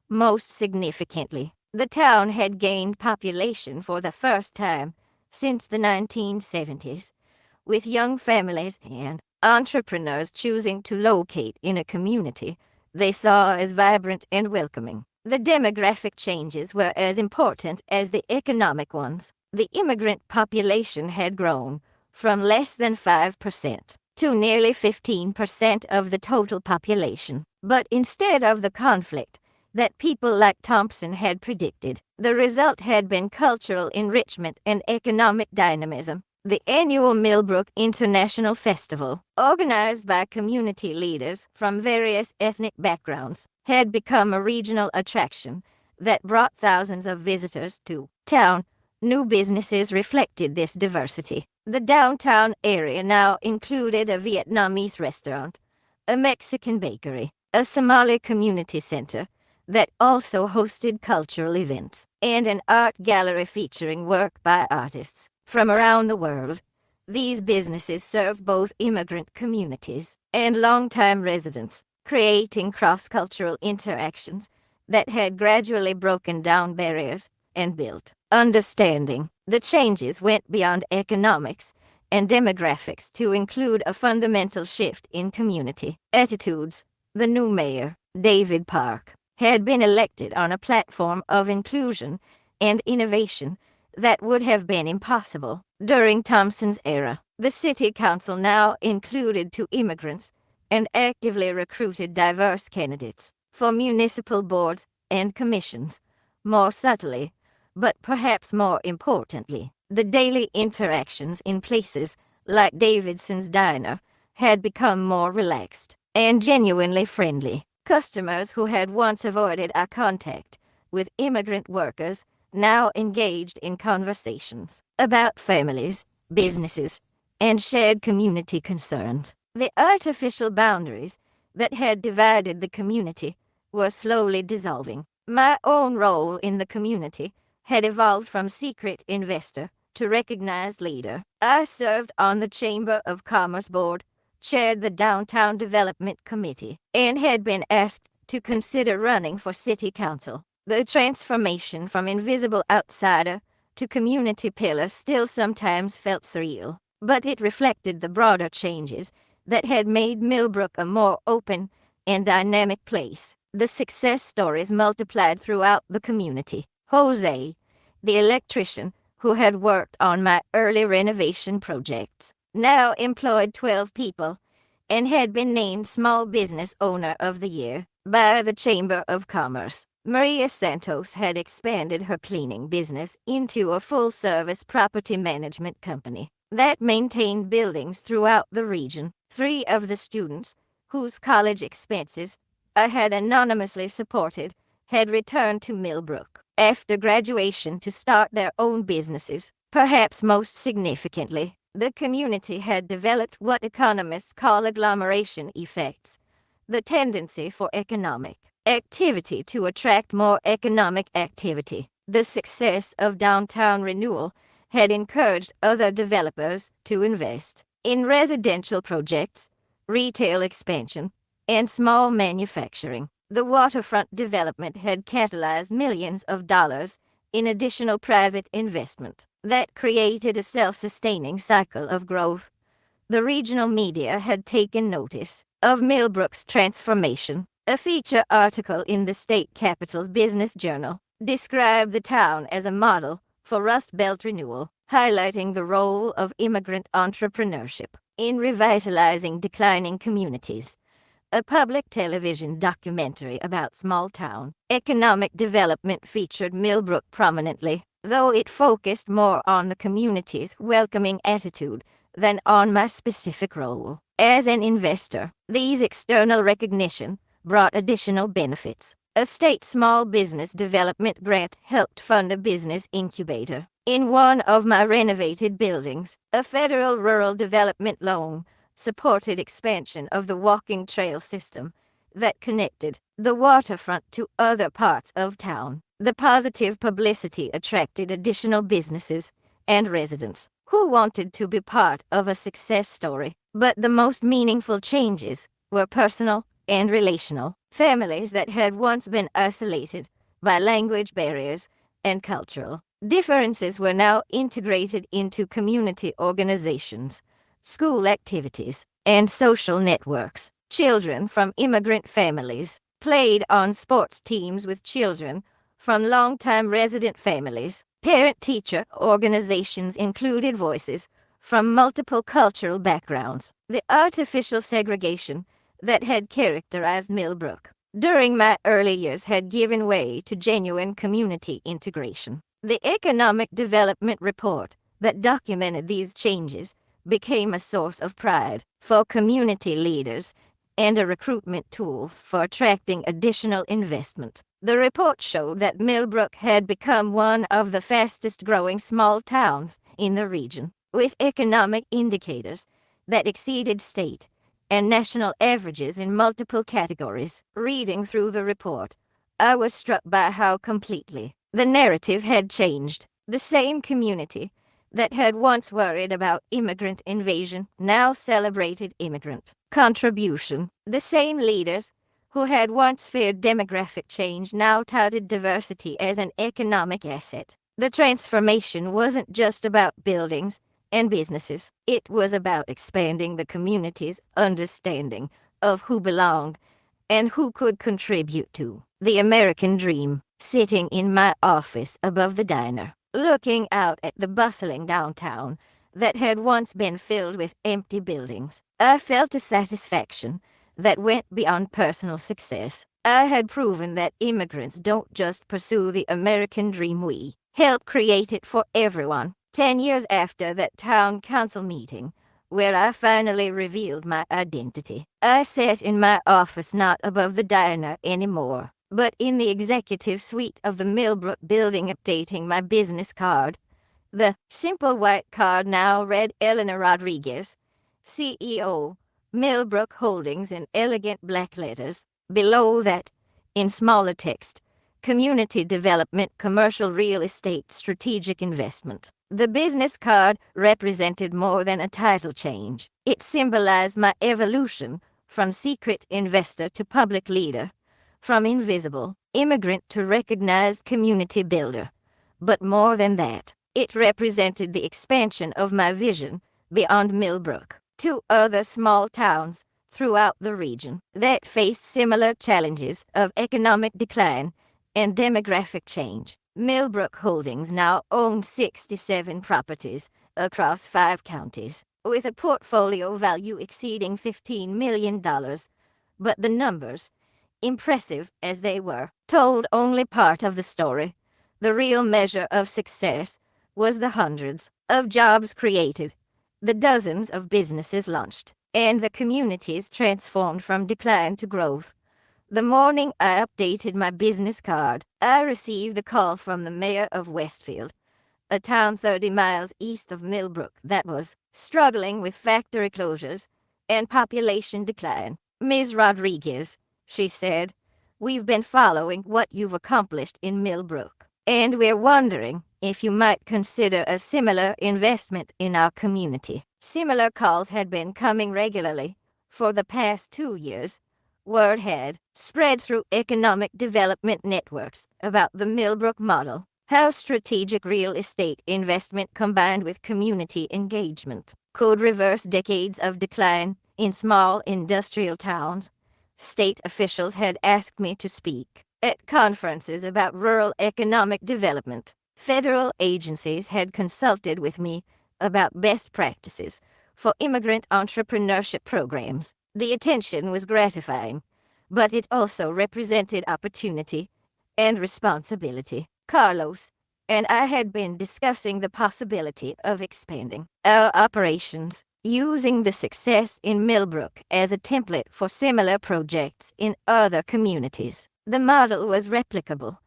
Most significantly, the town had gained population for the first time since the 1970s, with young families and entrepreneurs choosing to locate in a community they saw as vibrant and welcoming. The demographic changes were as important as the economic ones. The immigrant population had grown from less than 5% to nearly 15% of the total population. But instead of the conflict that people like Thompson had predicted, the result had been cultural enrichment and economic dynamism. The annual Millbrook International Festival, organized by community leaders from various ethnic backgrounds, had become a regional attraction that brought thousands of visitors to town. New businesses reflected this diversity. The downtown area now included a Vietnamese restaurant, a Mexican bakery, a Somali community center that also hosted cultural events, and an art gallery featuring work by artists from around the world. These businesses serve both immigrant communities and longtime residents, creating cross-cultural interactions that had gradually broken down barriers and built understanding. The changes went beyond economics and demographics to include a fundamental shift in community attitudes. The new mayor, David Park, had been elected on a platform of inclusion and innovation that would have been impossible during Thompson's era. The city council now included 2 immigrants and actively recruited diverse candidates for municipal boards and commissions. More subtly, but perhaps more importantly, the daily interactions in places like Davidson's Diner had become more relaxed and genuinely friendly. Customers who had once avoided eye contact with immigrant workers now engaged in conversations about families, businesses, and shared community concerns. The artificial boundaries that had divided the community were slowly dissolving. My own role in the community had evolved from secret investor to recognized leader. I served on the Chamber of Commerce Board, chaired the Downtown Development Committee, and had been asked to consider running for city council. The transformation from invisible outsider to community pillar still sometimes felt surreal, but it reflected the broader changes that had made Millbrook a more open and dynamic place. The success stories multiplied throughout the community. Jose, the electrician who had worked on my early renovation projects, now employed 12 people and had been named Small Business Owner of the Year by the Chamber of Commerce. Maria Santos had expanded her cleaning business into a full-service property management company that maintained buildings throughout the region. 3 of the students, whose college expenses I had anonymously supported, had returned to Millbrook after graduation to start their own businesses. Perhaps most significantly, the community had developed what economists call agglomeration effects, the tendency for economic activity to attract more economic activity. The success of downtown renewal had encouraged other developers to invest in residential projects, retail expansion, and small manufacturing. The waterfront development had catalyzed millions of dollars in additional private investment that created a self-sustaining cycle of growth. The regional media had taken notice of Millbrook's transformation. A feature article in the state capital's Business Journal described the town as a model for Rust Belt renewal, highlighting the role of immigrant entrepreneurship in revitalizing declining communities. A public television documentary about small-town economic development featured Millbrook prominently, though it focused more on the community's welcoming attitude than on my specific role. As an investor, these external recognition brought additional benefits. A state small business development grant helped fund a business incubator in one of my renovated buildings. A federal rural development loan supported expansion of the walking trail system that connected the waterfront to other parts of town. The positive publicity attracted additional businesses and residents who wanted to be part of a success story. But the most meaningful changes were personal and relational. Families that had once been isolated by language barriers and cultural differences were now integrated into community organizations, school activities, and social networks. Children from immigrant families played on sports teams with children from longtime resident families. Parent-teacher organizations included voices from multiple cultural backgrounds. The artificial segregation that had characterized Millbrook during my early years had given way to genuine community integration. The economic development report that documented these changes became a source of pride for community leaders and a recruitment tool for attracting additional investment. The report showed that Millbrook had become one of the fastest-growing small towns in the region, with economic indicators that exceeded state and national averages in multiple categories. Reading through the report, I was struck by how completely the narrative had changed. The same community that had once worried about immigrant invasion now celebrated immigrant contribution. The same leaders who had once feared demographic change now touted diversity as an economic asset. The transformation wasn't just about buildings and businesses. It was about expanding the community's understanding of who belonged and who could contribute to the American dream. Sitting in my office above the diner, looking out at the bustling downtown that had once been filled with empty buildings, I felt a satisfaction that went beyond personal success. I had proven that immigrants don't just pursue the American dream, we help create it for everyone. 10 years after that town council meeting, where I finally revealed my identity, I sat in my office not above the diner anymore, but in the executive suite of the Millbrook building, updating my business card. The simple white card now read Elena Rodriguez, CEO, Millbrook Holdings, in elegant black letters. Below that, in smaller text, Community Development, Commercial Real Estate, Strategic Investment. The business card represented more than a title change. It symbolized my evolution from secret investor to public leader, from invisible immigrant to recognized community builder. But more than that, it represented the expansion of my vision beyond Millbrook to other small towns throughout the region that faced similar challenges of economic decline and demographic change. Millbrook Holdings now owns 67 properties across 5 counties, with a portfolio value exceeding $15 million. But the numbers, impressive as they were, told only part of the story. The real measure of success was the hundreds of jobs created, the dozens of businesses launched, and the communities transformed from decline to growth. The morning I updated my business card, I received a call from the mayor of Westfield, a town 30 miles east of Millbrook that was struggling with factory closures and population decline. "Ms. Rodriguez," she said, "we've been following what you've accomplished in Millbrook, and we're wondering if you might consider a similar investment in our community." Similar calls had been coming regularly for the past 2 years. Word had spread through economic development networks about the Millbrook model, how strategic real estate investment combined with community engagement could reverse decades of decline in small industrial towns. State officials had asked me to speak at conferences about rural economic development. Federal agencies had consulted with me about best practices for immigrant entrepreneurship programs. The attention was gratifying, but it also represented opportunity and responsibility. Carlos and I had been discussing the possibility of expanding our operations, using the success in Millbrook as a template for similar projects in other communities. The model was replicable.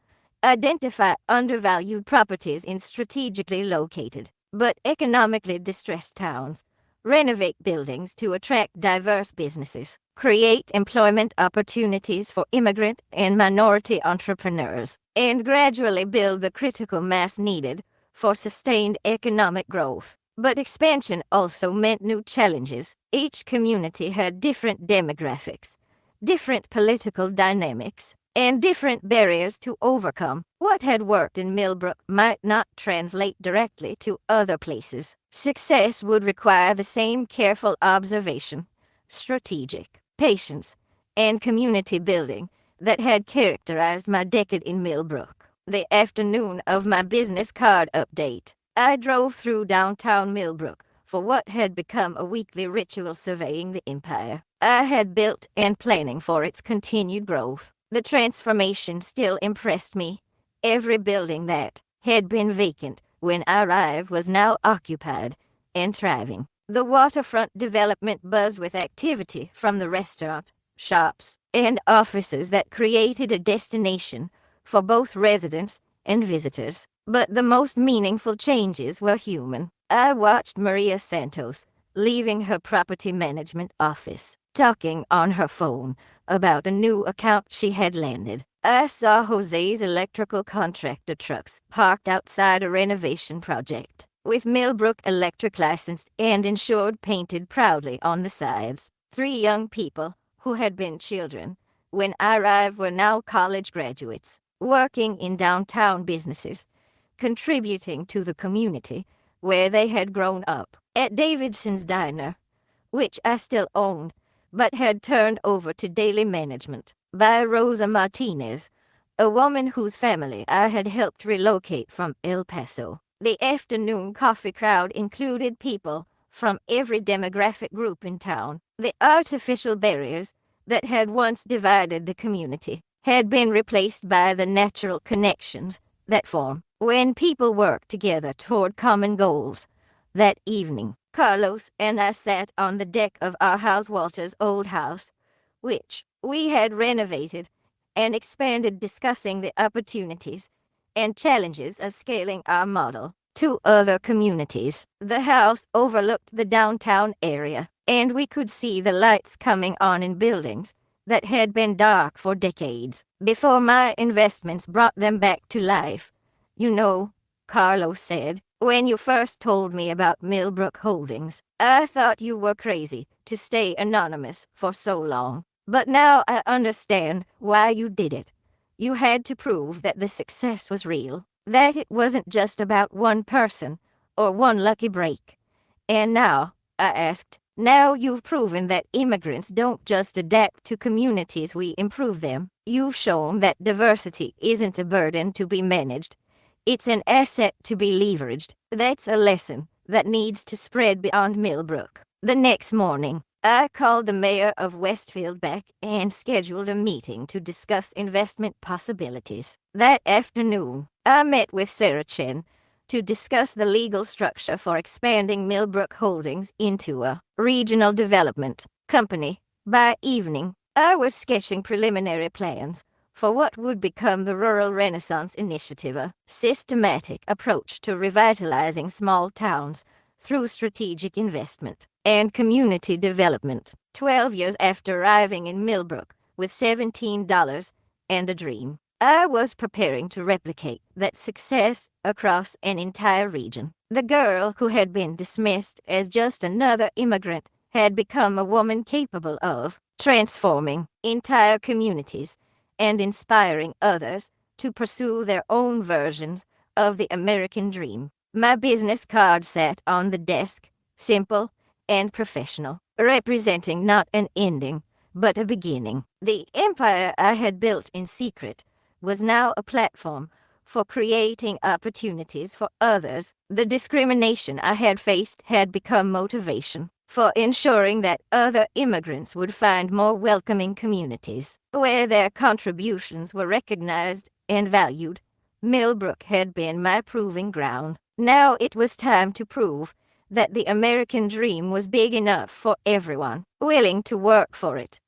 Identify undervalued properties in strategically located but economically distressed towns, renovate buildings to attract diverse businesses, create employment opportunities for immigrant and minority entrepreneurs, and gradually build the critical mass needed for sustained economic growth. But expansion also meant new challenges. Each community had different demographics, different political dynamics, and different barriers to overcome. What had worked in Millbrook might not translate directly to other places. Success would require the same careful observation, strategic patience, and community building that had characterized my decade in Millbrook. The afternoon of my business card update, I drove through downtown Millbrook for what had become a weekly ritual, surveying the empire I had built and planning for its continued growth. The transformation still impressed me. Every building that had been vacant when I arrived was now occupied and thriving. The waterfront development buzzed with activity from the restaurant, shops, and offices that created a destination for both residents and visitors. But the most meaningful changes were human. I watched Maria Santos leaving her property management office, talking on her phone about a new account she had landed. I saw Jose's electrical contractor trucks parked outside a renovation project, with Millbrook Electric licensed and insured painted proudly on the sides. 3 young people, who had been children, when I arrived were now college graduates, working in downtown businesses, contributing to the community where they had grown up. At Davidson's Diner, which I still owned, but had turned over to daily management by Rosa Martinez, a woman whose family I had helped relocate from El Paso. The afternoon coffee crowd included people from every demographic group in town. The artificial barriers that had once divided the community had been replaced by the natural connections that form when people work together toward common goals. That evening, Carlos and I sat on the deck of our house Walter's old house, which we had renovated and expanded, discussing the opportunities and challenges of scaling our model to other communities. The house overlooked the downtown area, and we could see the lights coming on in buildings that had been dark for decades before my investments brought them back to life. You know, Carlos said, when you first told me about Millbrook Holdings, I thought you were crazy to stay anonymous for so long. But now I understand why you did it. You had to prove that the success was real, that it wasn't just about one person or one lucky break. And now, I asked, now you've proven that immigrants don't just adapt to communities, we improve them. You've shown that diversity isn't a burden to be managed. It's an asset to be leveraged. That's a lesson that needs to spread beyond Millbrook. The next morning, I called the mayor of Westfield back and scheduled a meeting to discuss investment possibilities. That afternoon, I met with Sarah Chen to discuss the legal structure for expanding Millbrook Holdings into a regional development company. By evening, I was sketching preliminary plans for what would become the Rural Renaissance Initiative, a systematic approach to revitalizing small towns through strategic investment and community development. 12 years after arriving in Millbrook with $17 and a dream, I was preparing to replicate that success across an entire region. The girl who had been dismissed as just another immigrant had become a woman capable of transforming entire communities and inspiring others to pursue their own versions of the American dream. My business card sat on the desk, simple and professional, representing not an ending, but a beginning. The empire I had built in secret was now a platform for creating opportunities for others. The discrimination I had faced had become motivation for ensuring that other immigrants would find more welcoming communities where their contributions were recognized and valued. Millbrook had been my proving ground. Now it was time to prove that the American dream was big enough for everyone willing to work for it.